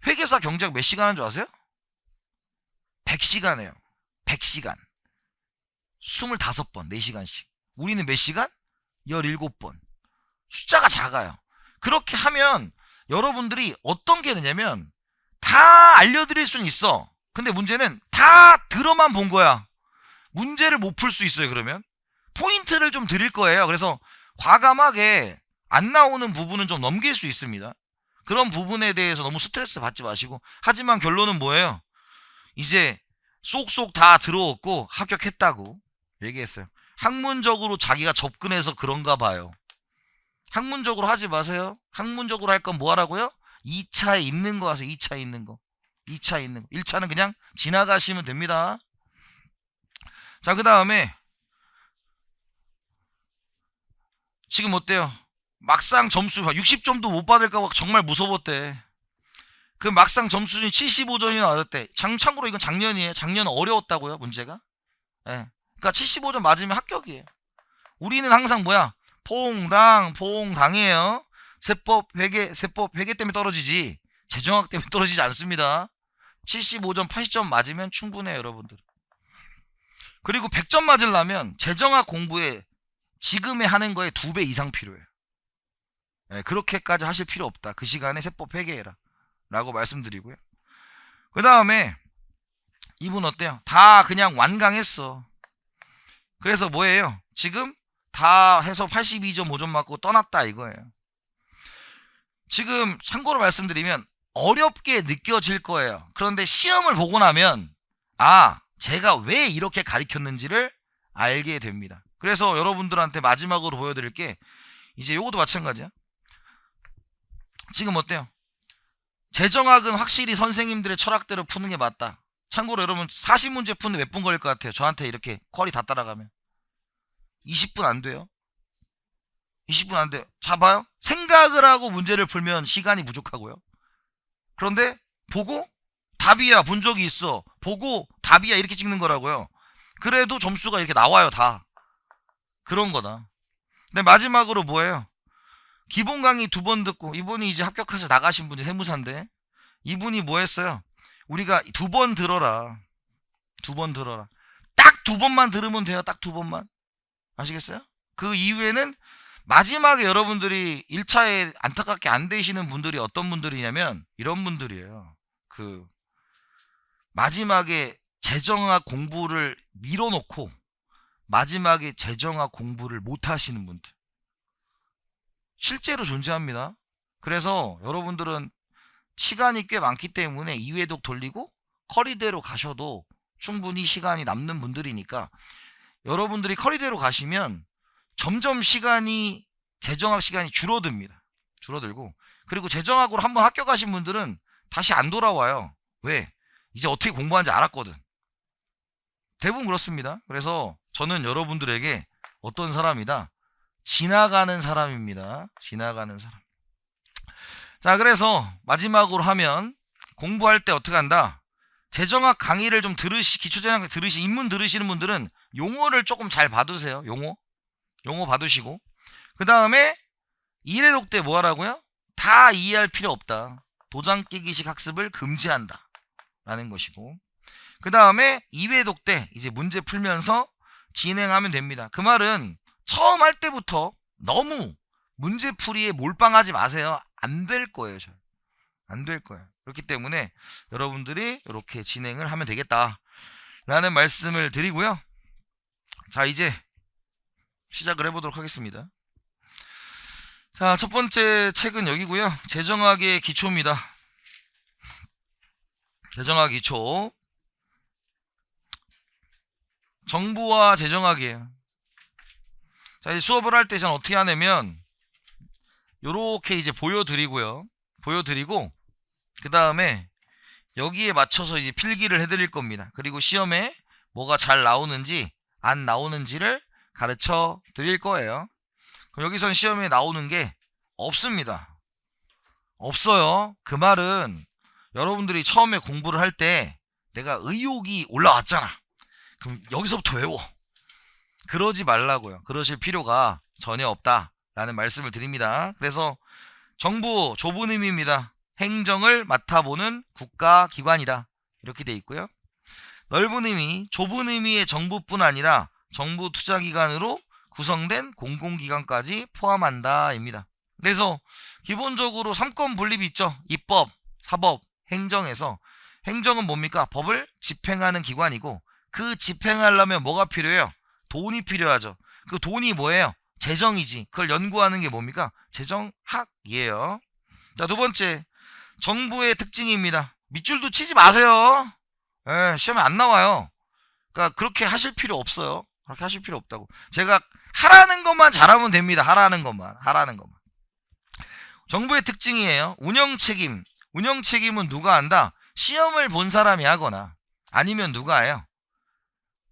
회계사 경제학 몇 시간 하는 줄 아세요? 100시간 해요. 100시간. 25번, 4시간씩. 우리는 몇 시간? 17번. 숫자가 작아요. 그렇게 하면 여러분들이 어떤 게 되냐면 다 알려드릴 수는 있어. 근데 문제는 다 들어만 본 거야. 문제를 못 풀 수 있어요. 그러면 포인트를 좀 드릴 거예요. 그래서 과감하게 안 나오는 부분은 좀 넘길 수 있습니다. 그런 부분에 대해서 너무 스트레스 받지 마시고. 하지만 결론은 뭐예요? 이제 쏙쏙 다 들어왔고 합격했다고 얘기했어요. 학문적으로 자기가 접근해서 그런가 봐요. 학문적으로 하지 마세요. 학문적으로 할 건 뭐 하라고요? 2차에 있는 거 하세요. 2차에 있는 거. 2차에 있는 거. 1차는 그냥 지나가시면 됩니다. 자, 그 다음에 지금 어때요? 막상 점수 60점도 못 받을까 봐 정말 무서웠대. 그 막상 점수는 75점이 나왔대. 참고로 이건 작년이에요. 작년은 어려웠다고요, 문제가. 예. 그러니까 75점 맞으면 합격이에요. 우리는 항상 뭐야? 퐁당이에요. 세법 회계 때문에 떨어지지 재정학 때문에 떨어지지 않습니다. 75점 80점 맞으면 충분해요, 여러분들. 그리고 100점 맞으려면 재정학 공부에 지금에 하는 거에 2배 이상 필요해요. 네, 그렇게까지 하실 필요 없다. 그 시간에 세법 회계해라 라고 말씀드리고요. 그 다음에 이분 어때요? 다 그냥 완강했어. 그래서 뭐예요? 지금 다 해서 82.5점 맞고 떠났다 이거예요. 지금 참고로 말씀드리면 어렵게 느껴질 거예요. 그런데 시험을 보고 나면 제가 왜 이렇게 가르쳤는지를 알게 됩니다. 그래서 여러분들한테 마지막으로 보여드릴 게 이제 요것도 마찬가지야. 지금 어때요? 재정학은 확실히 선생님들의 철학대로 푸는 게 맞다. 참고로 여러분 40문제 푸는데 몇 분 걸릴 것 같아요? 저한테 이렇게 퀄이 다 따라가면 20분 안 돼요. 20분 안 돼요. 자, 봐요. 생각을 하고 문제를 풀면 시간이 부족하고요. 그런데 보고 답이야 본 적이 있어. 보고 답이야 이렇게 찍는 거라고요. 그래도 점수가 이렇게 나와요. 다 그런 거다. 근데 마지막으로 뭐예요? 기본 강의 2번 듣고 이분이 이제 합격해서 나가신 분이 세무사인데 이분이 뭐 했어요? 우리가 2번 들어라. 2번 들어라. 딱 두 번만 들으면 돼요. 딱 두 번만. 아시겠어요? 그 이후에는 마지막에 여러분들이 1차에 안타깝게 안 되시는 분들이 어떤 분들이냐면 이런 분들이에요. 그 마지막에 재정학 공부를 밀어놓고 마지막에 재정학 공부를 못 하시는 분들 실제로 존재합니다. 그래서 여러분들은 시간이 꽤 많기 때문에 2회독 돌리고 커리대로 가셔도 충분히 시간이 남는 분들이니까 여러분들이 커리대로 가시면 점점 시간이 재정학 시간이 줄어듭니다. 줄어들고 그리고 재정학으로 한번 합격하신 분들은 다시 안 돌아와요. 왜? 이제 어떻게 공부하는지 알았거든. 대부분 그렇습니다. 그래서 저는 여러분들에게 어떤 사람이다? 지나가는 사람입니다. 지나가는 사람. 자, 그래서 마지막으로 하면 공부할 때 어떻게 한다? 재정학 강의를 좀 기초재정학 입문 들으시는 분들은 용어를 조금 잘 받으세요. 용어 받으시고 그 다음에 1회독 때 뭐 하라고요? 다 이해할 필요 없다. 도장 깨기식 학습을 금지한다 라는 것이고 그 다음에 2회독 때 이제 문제 풀면서 진행하면 됩니다. 그 말은 처음 할 때부터 너무 문제풀이에 몰빵하지 마세요. 안 될 거예요. 안 될 거예요. 그렇기 때문에 여러분들이 이렇게 진행을 하면 되겠다 라는 말씀을 드리고요. 자, 이제 시작을 해보도록 하겠습니다. 자, 첫 번째 책은 여기고요. 재정학의 기초입니다. 재정학 기초. 정부와 재정학이에요. 자, 이제 수업을 할 때 저는 어떻게 하냐면 요렇게 이제 보여드리고요. 보여드리고 그 다음에 여기에 맞춰서 이제 필기를 해드릴 겁니다. 그리고 시험에 뭐가 잘 나오는지 안 나오는지를 가르쳐 드릴 거예요. 그럼 여기선 시험에 나오는 게 없습니다. 없어요. 그 말은 여러분들이 처음에 공부를 할 때 내가 의욕이 올라왔잖아. 그럼 여기서부터 외워. 그러지 말라고요. 그러실 필요가 전혀 없다라는 말씀을 드립니다. 그래서 정부 좁은 의미입니다. 행정을 맡아보는 국가기관이다. 이렇게 돼 있고요. 넓은 의미, 좁은 의미의 정부뿐 아니라 정부 투자기관으로 구성된 공공기관까지 포함한다입니다. 그래서 기본적으로 3권 분립이 있죠. 입법, 사법, 행정에서 행정은 뭡니까? 법을 집행하는 기관이고 그 집행하려면 뭐가 필요해요? 돈이 필요하죠. 그 돈이 뭐예요? 재정이지. 그걸 연구하는 게 뭡니까? 재정학이에요. 자, 두 번째 정부의 특징입니다. 밑줄도 치지 마세요. 시험에 안 나와요. 그러니까 그렇게 하실 필요 없어요. 그렇게 하실 필요 없다고. 제가 하라는 것만 잘하면 됩니다. 하라는 것만. 정부의 특징이에요. 운영 책임. 운영 책임은 누가 한다? 시험을 본 사람이 하거나 아니면 누가 해요?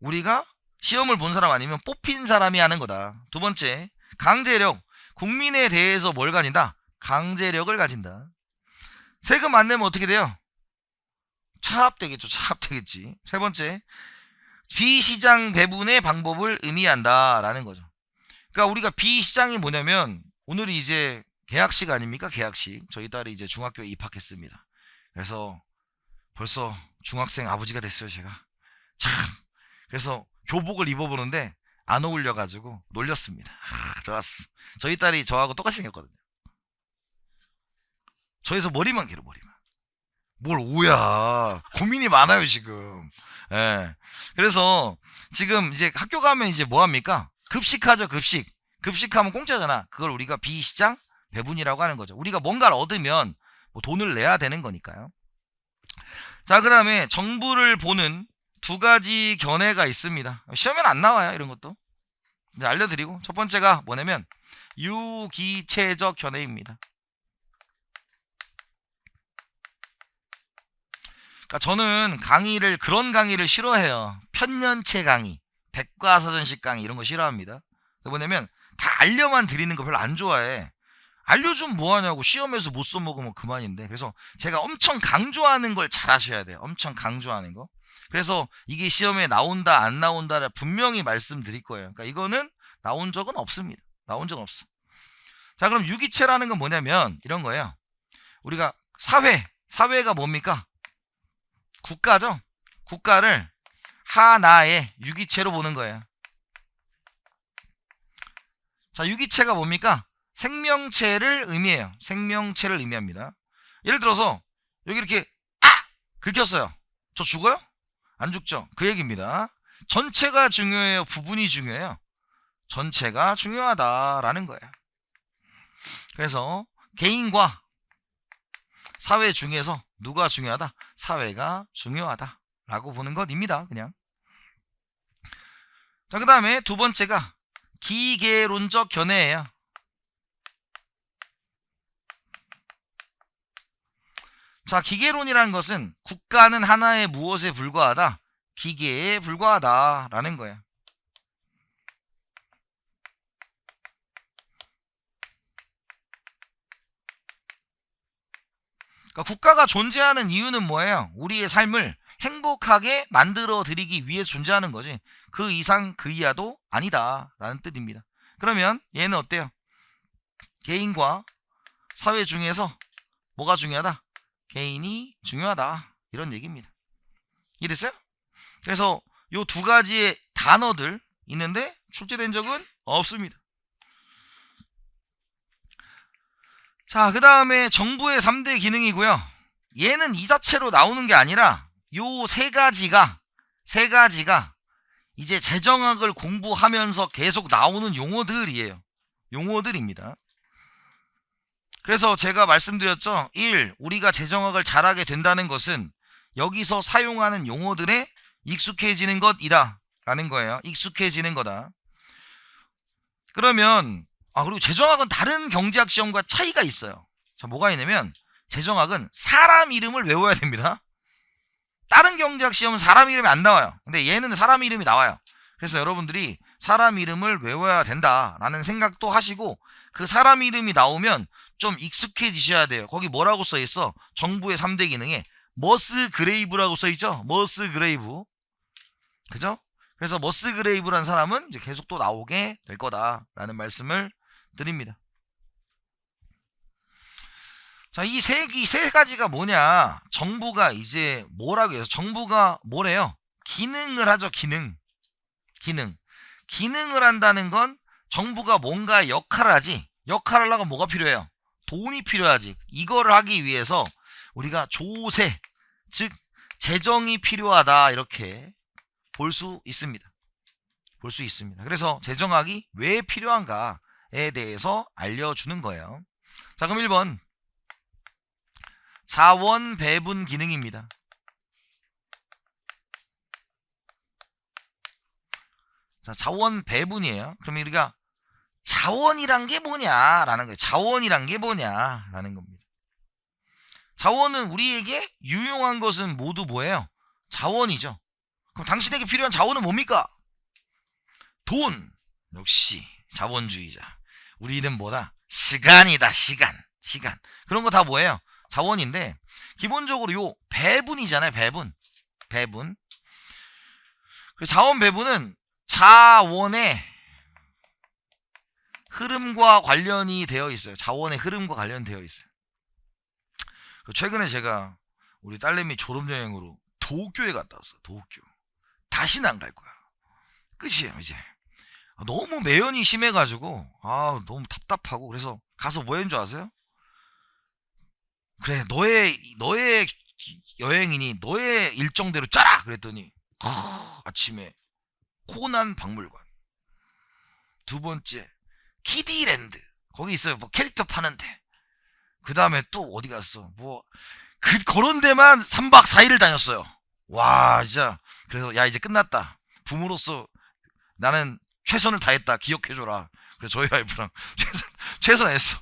우리가 시험을 본 사람 아니면 뽑힌 사람이 하는 거다. 두 번째, 강제력. 국민에 대해서 뭘 가진다? 강제력을 가진다. 세금 안 내면 어떻게 돼요? 차압되겠죠. 차압되겠지. 세 번째, 비시장 배분의 방법을 의미한다 라는 거죠. 그러니까 우리가 비시장이 뭐냐면 오늘이 이제 개학식 아닙니까? 개학식. 저희 딸이 이제 중학교에 입학했습니다. 그래서 벌써 중학생 아버지가 됐어요. 제가 참. 그래서 교복을 입어보는데 안 어울려가지고 놀렸습니다. 좋았어. 저희 딸이 저하고 똑같이 생겼거든요. 저에서 머리만 길어. 뭘 오야. 고민이 많아요 지금. 예. 그래서 지금 이제 학교 가면 이제 뭐 합니까? 급식하죠. 급식하면 공짜잖아. 그걸 우리가 비시장 배분이라고 하는 거죠. 우리가 뭔가를 얻으면 뭐 돈을 내야 되는 거니까요. 자, 그 다음에 정부를 보는 두 가지 견해가 있습니다. 시험엔 안 나와요. 이런 것도 이제 알려드리고, 첫 번째가 뭐냐면 유기체적 견해입니다. 그러니까 저는 그런 강의를 싫어해요. 편년체 강의, 백과사전식 강의 이런 거 싫어합니다. 뭐냐면 다 알려만 드리는 거 별로 안 좋아해. 알려주면 뭐하냐고. 시험에서 못 써먹으면 그만인데. 그래서 제가 엄청 강조하는 걸 잘 하셔야 돼요. 엄청 강조하는 거. 그래서 이게 시험에 나온다 안 나온다를 분명히 말씀드릴 거예요. 그러니까 이거는 나온 적은 없습니다. 나온 적은 없어. 자, 그럼 유기체라는 건 뭐냐면 이런 거예요. 우리가 사회가 뭡니까? 국가죠. 국가를 하나의 유기체로 보는 거예요. 자, 유기체가 뭡니까? 생명체를 의미해요. 생명체를 의미합니다. 예를 들어서 여기 이렇게 긁혔어요. 저 죽어요? 안 죽죠? 그 얘기입니다. 전체가 중요해요? 부분이 중요해요? 전체가 중요하다라는 거예요. 그래서 개인과 사회 중에서 누가 중요하다? 사회가 중요하다 라고 보는 것입니다. 그냥. 자, 그 다음에 두 번째가 기계론적 견해예요. 자, 기계론이라는 것은 국가는 하나의 무엇에 불과하다? 기계에 불과하다 라는 거예요. 그러니까 국가가 존재하는 이유는 뭐예요? 우리의 삶을 행복하게 만들어 드리기 위해서 존재하는 거지, 그 이상 그 이하도 아니다 라는 뜻입니다. 그러면 얘는 어때요? 개인과 사회 중에서 뭐가 중요하다? 개인이 중요하다, 이런 얘기입니다. 이해됐어요? 그래서 요 두 가지의 단어들 있는데 출제된 적은 없습니다. 자, 그 다음에 정부의 3대 기능이고요. 얘는 이 자체로 나오는 게 아니라 요 세 가지가 이제 재정학을 공부하면서 계속 나오는 용어들이에요. 용어들입니다. 그래서 제가 말씀드렸죠. 1. 우리가 재정학을 잘하게 된다는 것은 여기서 사용하는 용어들에 익숙해지는 것이다 라는 거예요. 익숙해지는 거다. 그러면 그리고 재정학은 다른 경제학 시험과 차이가 있어요. 자, 뭐가 있냐면 재정학은 사람 이름을 외워야 됩니다. 다른 경제학 시험은 사람 이름이 안 나와요. 근데 얘는 사람 이름이 나와요. 그래서 여러분들이 사람 이름을 외워야 된다라는 생각도 하시고, 그 사람 이름이 나오면 좀 익숙해지셔야 돼요. 거기 뭐라고 써있어? 정부의 3대 기능에 머스그레이브라고 써있죠? 머스그레이브. 그죠? 그래서 머스그레이브라는 사람은 이제 계속 또 나오게 될 거다라는 말씀을 드립니다. 자, 이 세 가지가 뭐냐? 정부가 이제 뭐라고 해서 정부가 뭐래요? 기능을 하죠. 기능을 한다는 건 정부가 뭔가 역할을 하지. 역할을 하려면 뭐가 필요해요? 돈이 필요하지. 이거를 하기 위해서 우리가 조세, 즉 재정이 필요하다, 이렇게 볼 수 있습니다. 그래서 재정학이 왜 필요한가에 대해서 알려주는 거예요. 자, 그럼 1번 자원 배분 기능입니다. 자, 자원 배분이에요. 그러면 우리가 자원이란 게 뭐냐라는 거예요. 자원이란 게 뭐냐라는 겁니다. 자원은 우리에게 유용한 것은 모두 뭐예요? 자원이죠. 그럼 당신에게 필요한 자원은 뭡니까? 돈. 역시 자본주의자. 우리는 뭐다? 시간이다. 시간. 그런 거 다 뭐예요? 자원인데, 기본적으로 요 배분이잖아요. 배분. 자원 배분은 자원의 흐름과 관련이 되어 있어요. 자원의 흐름과 관련되어 있어요. 최근에 제가 우리 딸내미 졸업여행으로 도쿄에 갔다 왔어요. 도쿄. 다시는 안 갈 거야. 끝이에요, 이제. 너무 매연이 심해가지고 너무 답답하고, 그래서 가서 뭐 했는 줄 아세요? 그래, 너의 여행이니 너의 일정대로 짜라 그랬더니 아침에 코난 박물관, 두 번째 키디랜드, 거기 있어요. 뭐 캐릭터 파는데. 그 다음에 또 어디 갔어? 그런 데만 3박 4일을 다녔어요. 와, 진짜. 그래서 야, 이제 끝났다. 부모로서 나는 최선을 다했다. 기억해줘라. 그래서 저희 와이프랑 최선 했어.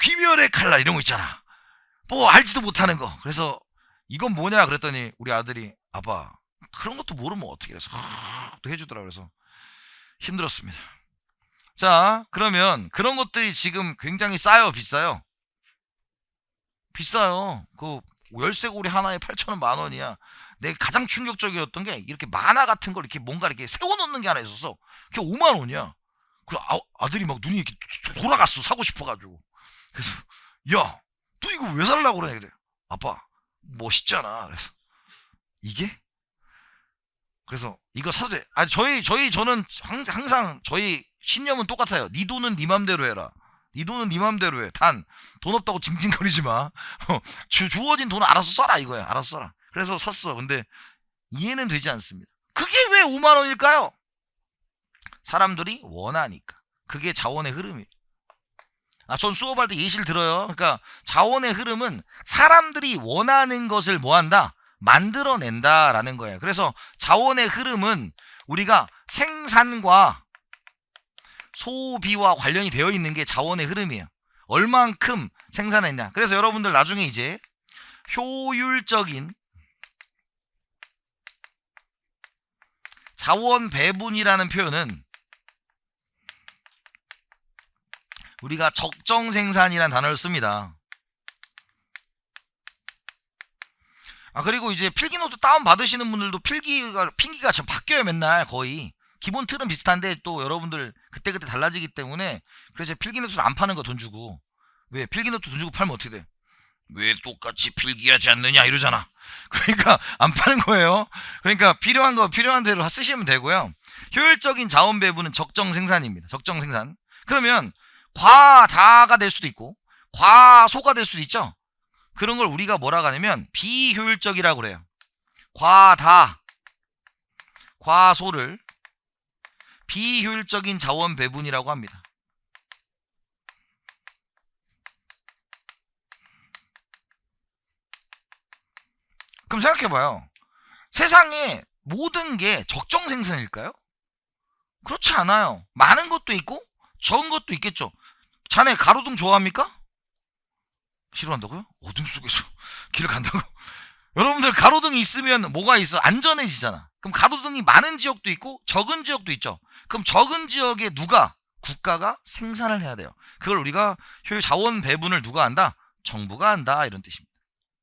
귀멸의 칼날 이런 거 있잖아. 뭐 알지도 못하는 거. 그래서 이건 뭐냐 그랬더니 우리 아들이 아빠 그런 것도 모르면 어떻게, 그래서 또 해주더라. 그래서 힘들었습니다. 자, 그러면 그런 것들이 지금 굉장히 싸요, 비싸요? 비싸요. 그 열쇠고리 하나에 8,000원, 10,000원이야. 내가 가장 충격적이었던 게 이렇게 만화 같은 걸 이렇게 뭔가 이렇게 세워놓는 게 하나 있었어. 그게 5만 원이야. 그래서 아들이 막 눈이 이렇게 돌아갔어. 사고 싶어가지고. 그래서 야, 너 이거 왜 살라고 그러냐. 그래. 아빠 멋있잖아. 그래서 이게 그래서 이거 사도 돼. 아, 저는 항상 저희 신념은 똑같아요. 네 돈은 네 맘대로 해라. 네 돈은 네 맘대로 해. 단 돈 없다고 징징거리지 마. 주어진 돈은 알아서 써라 이거야. 알아서 써라. 그래서 샀어. 근데 이해는 되지 않습니다. 그게 왜 5만 원일까요? 사람들이 원하니까. 그게 자원의 흐름이에요. 전 수업할 때 예시를 들어요. 그러니까 자원의 흐름은 사람들이 원하는 것을 뭐한다? 만들어낸다라는 거예요. 그래서 자원의 흐름은 우리가 생산과 소비와 관련이 되어 있는 게 자원의 흐름이에요. 얼만큼 생산했냐. 그래서 여러분들 나중에 이제 효율적인 자원 배분이라는 표현은 우리가 적정 생산이라는 단어를 씁니다. 그리고 이제 필기노트 다운 받으시는 분들도 필기가 좀 바뀌어요. 맨날 거의 기본 틀은 비슷한데 또 여러분들 그때그때 달라지기 때문에 그래서 필기노트를 안 파는 거 돈 주고. 왜? 필기노트 돈 주고 팔면 어떻게 돼? 왜 똑같이 필기하지 않느냐 이러잖아. 그러니까 안 파는 거예요. 그러니까 필요한 거 필요한 대로 쓰시면 되고요. 효율적인 자원 배분은 적정 생산입니다. 적정 생산. 그러면 과다가 될 수도 있고 과소가 될 수도 있죠. 그런 걸 우리가 뭐라고 하냐면 비효율적이라고 그래요. 과다, 과소를 비효율적인 자원 배분이라고 합니다. 그럼 생각해봐요. 세상에 모든 게 적정 생산일까요? 그렇지 않아요. 많은 것도 있고 적은 것도 있겠죠. 자네 가로등 좋아합니까? 싫어한다고요? 어둠 속에서 길을 간다고? 여러분들 가로등이 있으면 뭐가 있어? 안전해지잖아. 그럼 가로등이 많은 지역도 있고 적은 지역도 있죠. 그럼 적은 지역에 국가가 생산을 해야 돼요. 그걸 우리가 효율 자원 배분을 누가 한다? 정부가 한다 이런 뜻입니다.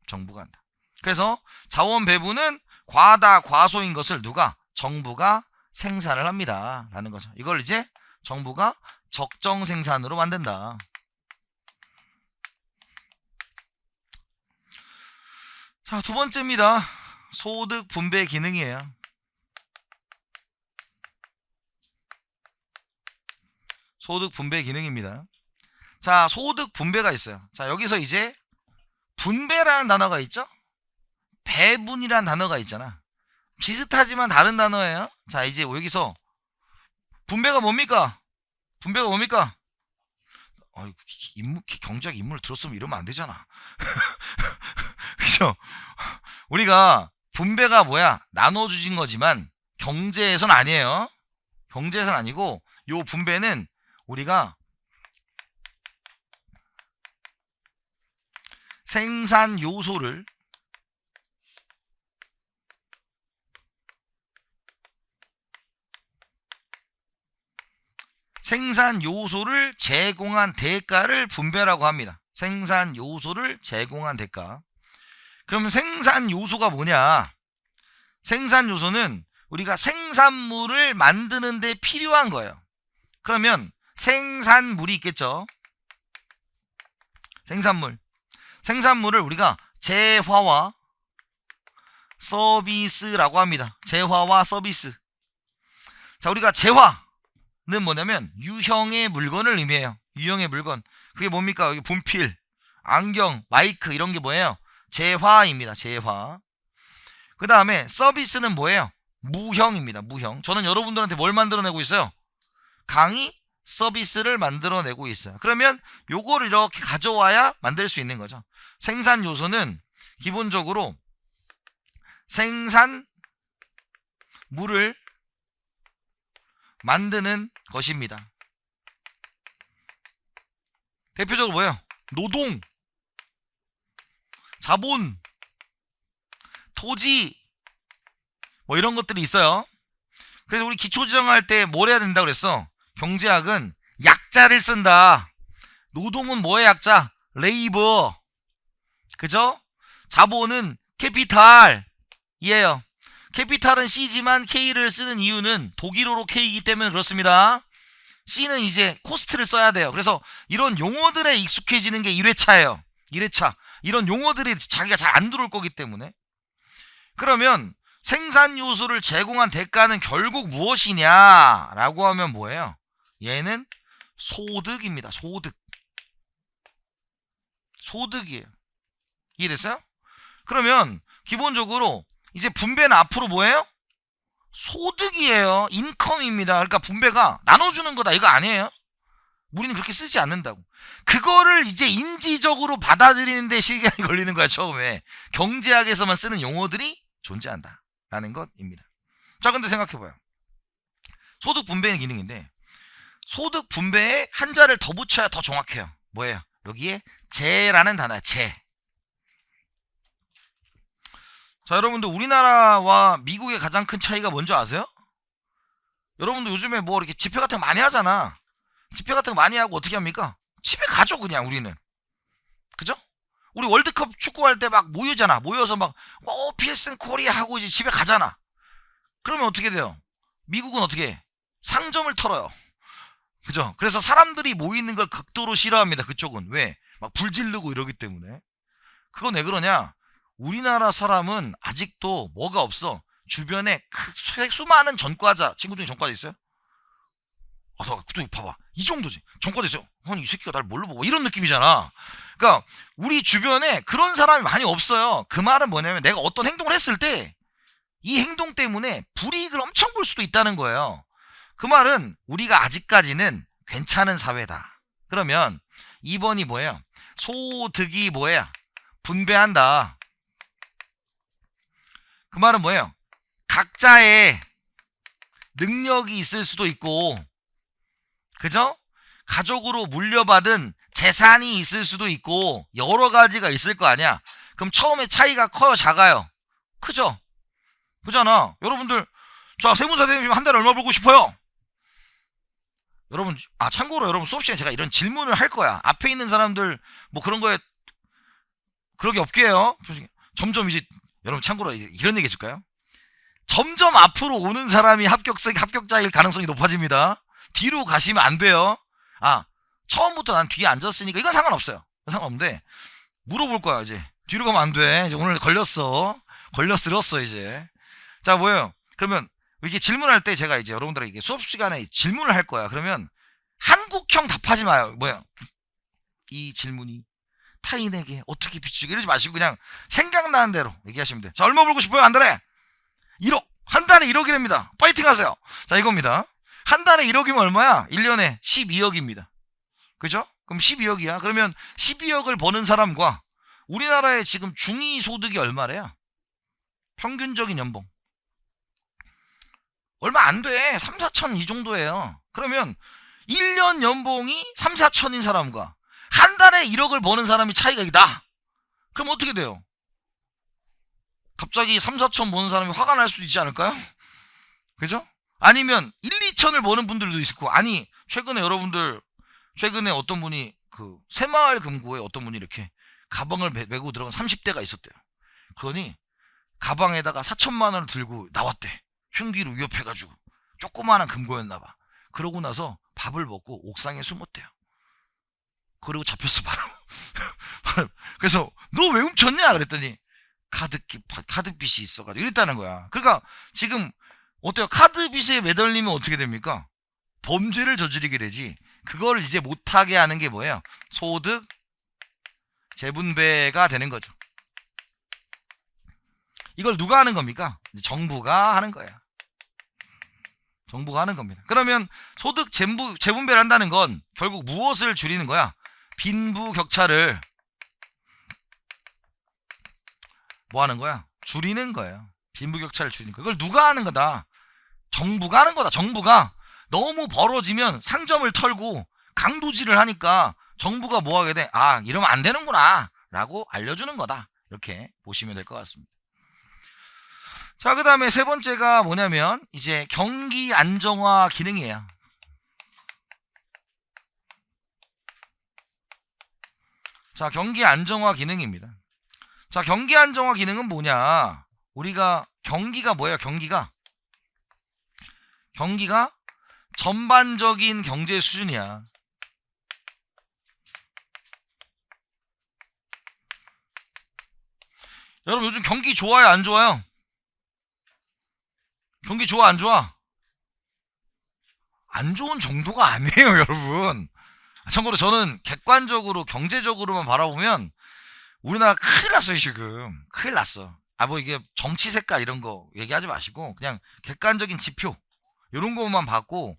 정부가 한다. 그래서 자원 배분은 과다 과소인 것을 정부가 생산을 합니다 라는 거죠. 이걸 이제 정부가 적정 생산으로 만든다. 자, 두 번째입니다. 소득 분배 기능이에요. 소득 분배 기능입니다. 자, 소득 분배가 있어요. 자, 여기서 이제 분배라는 단어가 있죠? 배분이라는 단어가 있잖아. 비슷하지만 다른 단어예요. 자, 이제 여기서 분배가 뭡니까? 분배가 뭡니까? 경제학 인문을 들었으면 이러면 안 되잖아. 그죠? 우리가 분배가 뭐야? 나눠주진 거지만 경제에선 아니에요. 경제에선 아니고 요 분배는 우리가 생산 요소를 제공한 대가를 분배라고 합니다. 생산 요소를 제공한 대가. 그러면 생산 요소가 뭐냐? 생산 요소는 우리가 생산물을 만드는 데 필요한 거예요. 그러면 생산물이 있겠죠. 생산물을 우리가 재화와 서비스라고 합니다. 재화와 서비스. 자, 우리가 재화는 뭐냐면 유형의 물건을 의미해요. 유형의 물건. 그게 뭡니까? 여기 분필, 안경, 마이크 이런 게 뭐예요? 재화입니다. 재화. 그 다음에 서비스는 뭐예요? 무형입니다. 무형. 저는 여러분들한테 뭘 만들어내고 있어요? 강의 서비스를 만들어내고 있어요. 그러면 요거를 이렇게 가져와야 만들 수 있는 거죠. 생산 요소는 기본적으로 생산물을 만드는 것입니다. 대표적으로 뭐예요? 노동, 자본, 토지 뭐 이런 것들이 있어요. 그래서 우리 기초지정할 때 뭘 해야 된다고 그랬어? 경제학은 약자를 쓴다. 노동은 뭐의 약자? 레이버. 그죠? 자본은 캐피탈이에요. 캐피탈은 C지만 K를 쓰는 이유는 독일어로 K이기 때문에 그렇습니다. C는 이제 코스트를 써야 돼요. 그래서 이런 용어들에 익숙해지는 게 1회차예요. 1회차. 이런 용어들이 자기가 잘 안 들어올 거기 때문에. 그러면 생산 요소를 제공한 대가는 결국 무엇이냐라고 하면 뭐예요? 얘는 소득입니다. 소득이에요. 이해됐어요? 그러면 기본적으로 이제 분배는 앞으로 뭐예요? 소득이에요. 인컴입니다. 그러니까 분배가 나눠주는 거다 이거 아니에요? 우리는 그렇게 쓰지 않는다고. 그거를 이제 인지적으로 받아들이는데 시간이 걸리는 거야. 처음에 경제학에서만 쓰는 용어들이 존재한다 라는 것입니다. 자, 근데 생각해봐요. 소득 분배의 기능인데 소득 분배에 한자를 더 붙여야 더 정확해요. 뭐예요? 여기에 재라는 단어야. 재. 자, 여러분들 우리나라와 미국의 가장 큰 차이가 뭔지 아세요? 여러분들 요즘에 뭐 이렇게 집회 같은 거 많이 하잖아. 집회 같은 거 많이 하고 어떻게 합니까? 집에 가죠 그냥 우리는. 그죠? 우리 월드컵 축구할 때 막 모이잖아. 모여서 막 PSN 코리아 하고 이제 집에 가잖아. 그러면 어떻게 돼요? 미국은 어떻게 해? 상점을 털어요. 그죠? 그래서 사람들이 모이는 걸 극도로 싫어합니다. 그쪽은. 왜? 막 불 지르고 이러기 때문에. 그건 왜 그러냐? 우리나라 사람은 아직도 뭐가 없어. 주변에 수많은 전과자. 친구 중에 전과자 있어요? 너 봐봐. 이 정도지. 전과자 있어요. 아니 이 새끼가 날 뭘로 보고 이런 느낌이잖아. 그러니까 우리 주변에 그런 사람이 많이 없어요. 그 말은 뭐냐면 내가 어떤 행동을 했을 때 이 행동 때문에 불이익을 엄청 볼 수도 있다는 거예요. 그 말은 우리가 아직까지는 괜찮은 사회다. 그러면 2번이 뭐예요? 소득이 뭐예요? 분배한다. 그 말은 뭐예요? 각자의 능력이 있을 수도 있고, 그죠? 가족으로 물려받은 재산이 있을 수도 있고 여러 가지가 있을 거 아니야. 그럼 처음에 차이가 커요, 작아요? 크죠? 그잖아. 여러분들 자, 세무사 선생님 한 달에 얼마 벌고 싶어요? 여러분, 참고로 여러분 수업 시간에 제가 이런 질문을 할 거야. 앞에 있는 사람들 뭐 그런 거에 그러게 없게 해요. 점점 이제 여러분 참고로 이런 얘기 해줄까요? 점점 앞으로 오는 사람이 합격자일 가능성이 높아집니다. 뒤로 가시면 안 돼요. 처음부터 난 뒤에 앉았으니까 이건 상관없어요. 상관없는데 물어볼 거야. 이제 뒤로 가면 안 돼. 이제 오늘 걸렸어 이제. 자, 뭐예요? 그러면 이게 질문할 때 제가 이제 여러분들에게 수업 시간에 질문을 할 거야. 그러면 한국형 답하지 마요. 뭐야? 이 질문이 타인에게 어떻게 비추게 이러지 마시고 그냥 생각나는 대로 얘기하시면 돼요. 자, 얼마 벌고 싶어요? 한 달에 1억. 한 달에 1억이랍니다. 파이팅 하세요. 자, 이겁니다. 한 달에 1억이면 얼마야? 1년에 12억입니다. 그죠? 그럼 12억이야. 그러면 12억을 버는 사람과 우리나라의 지금 중위 소득이 얼마래요? 평균적인 연봉. 얼마 안 돼. 3, 4천 이 정도예요. 그러면 1년 연봉이 3, 4천인 사람과 한 달에 1억을 버는 사람이 차이가 있다. 그럼 어떻게 돼요? 갑자기 3, 4천 버는 사람이 화가 날 수도 있지 않을까요? 그죠? 아니면 1, 2천을 버는 분들도 있을 거고. 아니, 최근에 어떤 분이 그 새마을 금고에 어떤 분이 이렇게 가방을 메고 들어간 30대가 있었대요. 그러니 가방에다가 4천만 원을 들고 나왔대. 흉기로 위협해가지고. 조그마한 금고였나봐. 그러고 나서 밥을 먹고 옥상에 숨었대요. 그리고 잡혔어 바로. 그래서 너 왜 훔쳤냐 그랬더니 카드빚이 있어가지고 이랬다는 거야. 그러니까 지금 어때요? 카드빚에 매달리면 어떻게 됩니까? 범죄를 저지르게 되지. 그걸 이제 못하게 하는 게 뭐예요? 소득 재분배가 되는 거죠. 이걸 누가 하는 겁니까? 정부가 하는 거예요. 정부가 하는 겁니다. 그러면 소득 재분배를 한다는 건 결국 무엇을 줄이는 거야? 빈부격차를 뭐 하는 거야? 줄이는 거예요. 빈부격차를 줄이는 거. 이걸 누가 하는 거다? 정부가 하는 거다. 정부가 너무 벌어지면 상점을 털고 강도질을 하니까 정부가 뭐 하게 돼? 이러면 안 되는구나 라고 알려주는 거다. 이렇게 보시면 될 것 같습니다. 자, 그 다음에 세 번째가 뭐냐면 이제 경기 안정화 기능이에요. 자, 경기 안정화 기능입니다. 자, 경기 안정화 기능은 뭐냐? 우리가 경기가 뭐예요? 경기가 전반적인 경제 수준이야. 여러분 요즘 경기 좋아요? 안 좋아요? 경기 좋아 안 좋아? 안 좋은 정도가 아니에요, 여러분. 참고로 저는 객관적으로 경제적으로만 바라보면 우리나라 큰일 났어요, 지금. 큰일 났어. 뭐 이게 정치 색깔 이런 거 얘기하지 마시고 그냥 객관적인 지표 이런 것만 받고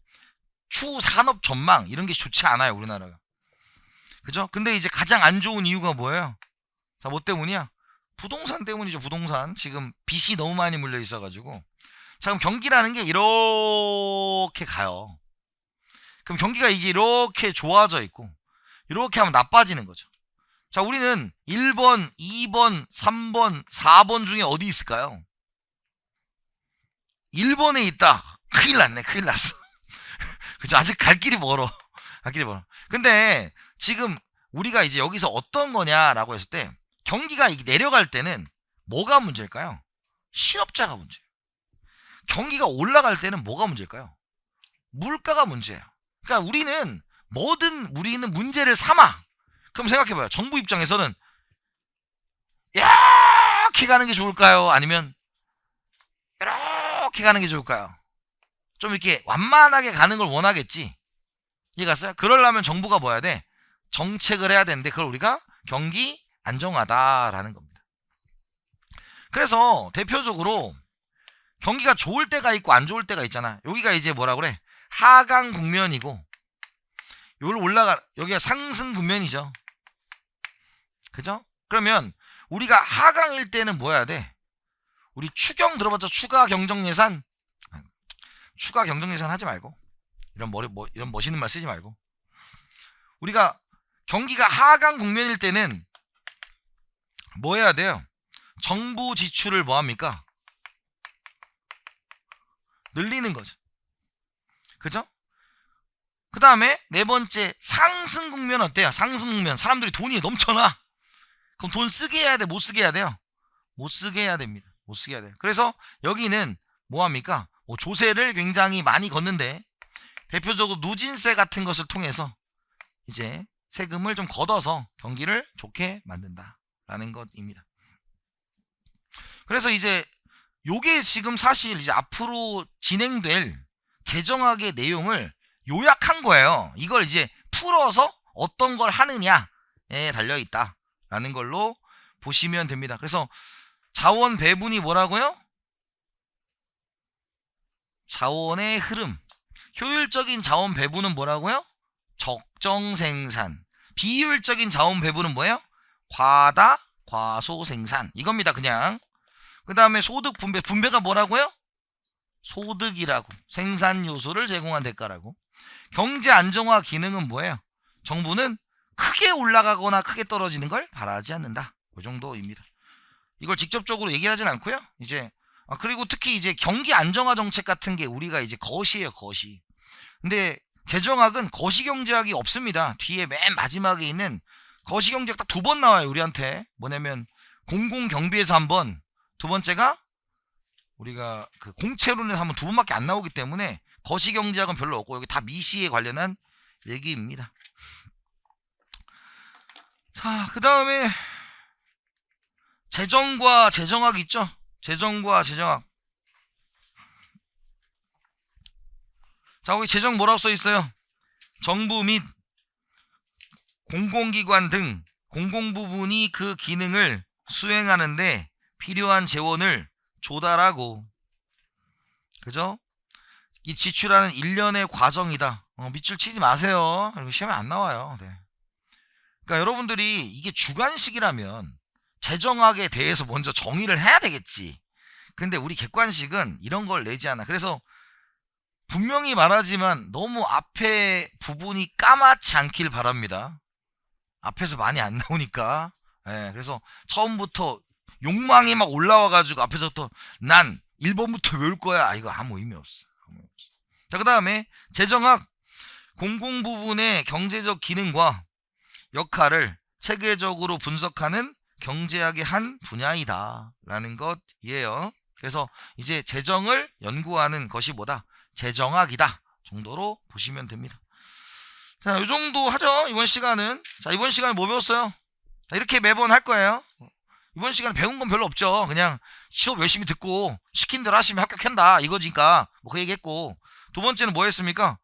추후 산업 전망 이런 게 좋지 않아요, 우리나라가. 그죠? 근데 이제 가장 안 좋은 이유가 뭐예요? 자, 뭐 때문이야? 부동산 때문이죠. 부동산. 지금 빚이 너무 많이 물려 있어가지고. 자, 그럼 경기라는 게 이렇게 가요. 그럼 경기가 이게 이렇게 좋아져 있고 이렇게 하면 나빠지는 거죠. 자, 우리는 1번, 2번, 3번, 4번 중에 어디 있을까요? 1번에 있다. 큰일 났네. 큰일 났어. 그죠? 아직 갈 길이 멀어. 갈 길이 멀어. 근데 지금 우리가 이제 여기서 어떤 거냐라고 했을 때 경기가 내려갈 때는 뭐가 문제일까요? 실업자가 문제예요. 경기가 올라갈 때는 뭐가 문제일까요? 물가가 문제예요. 그러니까 우리는 문제를 삼아. 그럼 생각해봐요. 정부 입장에서는 이렇게 가는 게 좋을까요? 아니면 이렇게 가는 게 좋을까요? 좀 이렇게 완만하게 가는 걸 원하겠지. 이해갔어요? 그러려면 정부가 뭐 해야 돼? 정책을 해야 되는데 그걸 우리가 경기 안정화다라는 겁니다. 그래서 대표적으로 경기가 좋을 때가 있고 안 좋을 때가 있잖아. 여기가 이제 뭐라 그래? 하강 국면이고 여기가 상승 국면이죠. 그죠? 그러면 우리가 하강일 때는 뭐 해야 돼? 우리 추경 들어봤죠? 추가 경정 예산 하지 말고 이런 멋있는 말 쓰지 말고 우리가 경기가 하강 국면일 때는 뭐 해야 돼요? 정부 지출을 뭐 합니까? 늘리는 거죠. 그죠? 그 다음에 네 번째 상승 국면 어때요? 상승 국면 사람들이 돈이 넘쳐나. 그럼 돈 쓰게 해야 돼? 못 쓰게 해야 돼요? 못 쓰게 해야 됩니다. 못 쓰게 해야 돼요. 그래서 여기는 뭐합니까? 조세를 굉장히 많이 걷는데 대표적으로 누진세 같은 것을 통해서 이제 세금을 좀 걷어서 경기를 좋게 만든다라는 것입니다. 그래서 이제 요게 지금 사실 이제 앞으로 진행될 재정학의 내용을 요약한 거예요. 이걸 이제 풀어서 어떤 걸 하느냐에 달려있다라는 걸로 보시면 됩니다. 그래서 자원 배분이 뭐라고요? 자원의 흐름. 효율적인 자원 배분은 뭐라고요? 적정 생산. 비효율적인 자원 배분은 뭐예요? 과다, 과소 생산. 이겁니다, 그냥. 그 다음에 소득 분배. 분배가 뭐라고요? 소득이라고. 생산 요소를 제공한 대가라고. 경제 안정화 기능은 뭐예요? 정부는 크게 올라가거나 크게 떨어지는 걸 바라지 않는다. 그 정도입니다. 이걸 직접적으로 얘기하진 않고요. 이제 그리고 특히 이제 경기 안정화 정책 같은 게 우리가 이제 것이에요, 것이. 근데 재정학은 거시경제학이 없습니다. 뒤에 맨 마지막에 있는 거시경제학 딱 2번 나와요, 우리한테. 뭐냐면 공공경비에서 한 번, 두 번째가 우리가 그 공채론에서 한 번 2번밖에 안 나오기 때문에 거시경제학은 별로 없고 여기 다 미시에 관련한 얘기입니다. 자, 그 다음에 재정과 재정학 있죠? 재정과 재정학. 자, 거기 재정 뭐라고 써 있어요? 정부 및 공공기관 등 공공부문이 그 기능을 수행하는데 필요한 재원을 조달하고, 그죠? 이 지출하는 일련의 과정이다. 밑줄 치지 마세요. 시험에 안 나와요. 네. 그러니까 여러분들이 이게 주관식이라면 재정학에 대해서 먼저 정의를 해야 되겠지. 근데 우리 객관식은 이런 걸 내지 않아. 그래서 분명히 말하지만 너무 앞에 부분이 까맣지 않길 바랍니다. 앞에서 많이 안 나오니까. 예, 그래서 처음부터 욕망이 막 올라와가지고 앞에서부터 난 1번부터 외울 거야. 이거 아무 의미 없어. 자, 그 다음에 재정학 공공부분의 경제적 기능과 역할을 체계적으로 분석하는 경제학의 한 분야이다 라는 것이에요. 그래서 이제 재정을 연구하는 것이 뭐다? 재정학이다 정도로 보시면 됩니다. 자, 요 정도 하죠. 이번 시간은. 자, 이번 시간에 뭐 배웠어요? 자, 이렇게 매번 할 거예요. 이번 시간에 배운 건 별로 없죠. 그냥 시험 열심히 듣고 시킨 대로 하시면 합격한다 이거니까 뭐 그 얘기했고, 두 번째는 뭐 했습니까?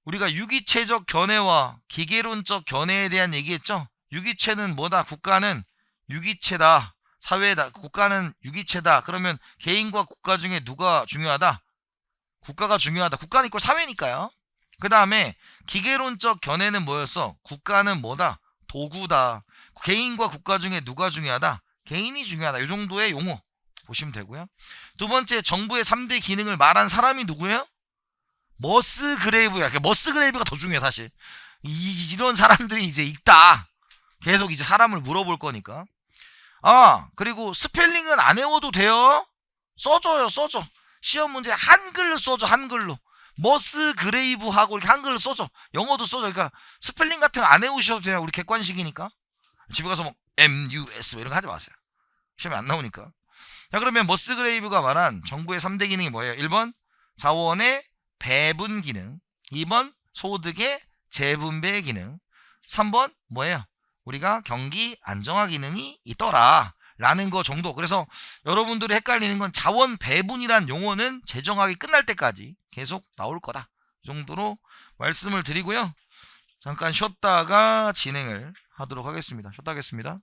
우리가 유기체적 견해와 기계론적 견해에 대한 얘기했죠. 유기체는 뭐다? 국가는 유기체다. 사회다. 국가는 유기체다. 그러면 개인과 국가 중에 누가 중요하다? 국가가 중요하다. 국가는 있고 사회니까요. 그 다음에 기계론적 견해는 뭐였어? 국가는 뭐다? 도구다. 개인과 국가 중에 누가 중요하다? 개인이 중요하다. 이 정도의 용어 보시면 되고요. 두 번째, 정부의 3대 기능을 말한 사람이 누구예요? 머스그레이브야. 머스그레이브가 더 중요해 사실. 이런 사람들이 이제 있다. 계속 이제 사람을 물어볼 거니까. 아, 그리고 스펠링은 안 외워도 돼요. 써줘요, 써줘. 시험 문제 한글로 써줘, 한글로. 머스그레이브하고 이렇게 한글로 써줘. 영어도 써줘. 그러니까 스펠링 같은 거 안 외우셔도 돼요. 우리 객관식이니까. 집에 가서 뭐 MUS 이런 거 하지 마세요. 시험에 안 나오니까. 자, 그러면 머스그레이브가 말한 정부의 3대 기능이 뭐예요? 1번 자원의 배분 기능, 2번 소득의 재분배 기능, 3번 뭐예요? 우리가 경기 안정화 기능이 있더라 라는 거 정도. 그래서 여러분들이 헷갈리는 건 자원 배분이란 용어는 재정학이 끝날 때까지 계속 나올 거다, 이 정도로 말씀을 드리고요. 잠깐 쉬었다가 진행을 하도록 하겠습니다. 쉬었다 하겠습니다.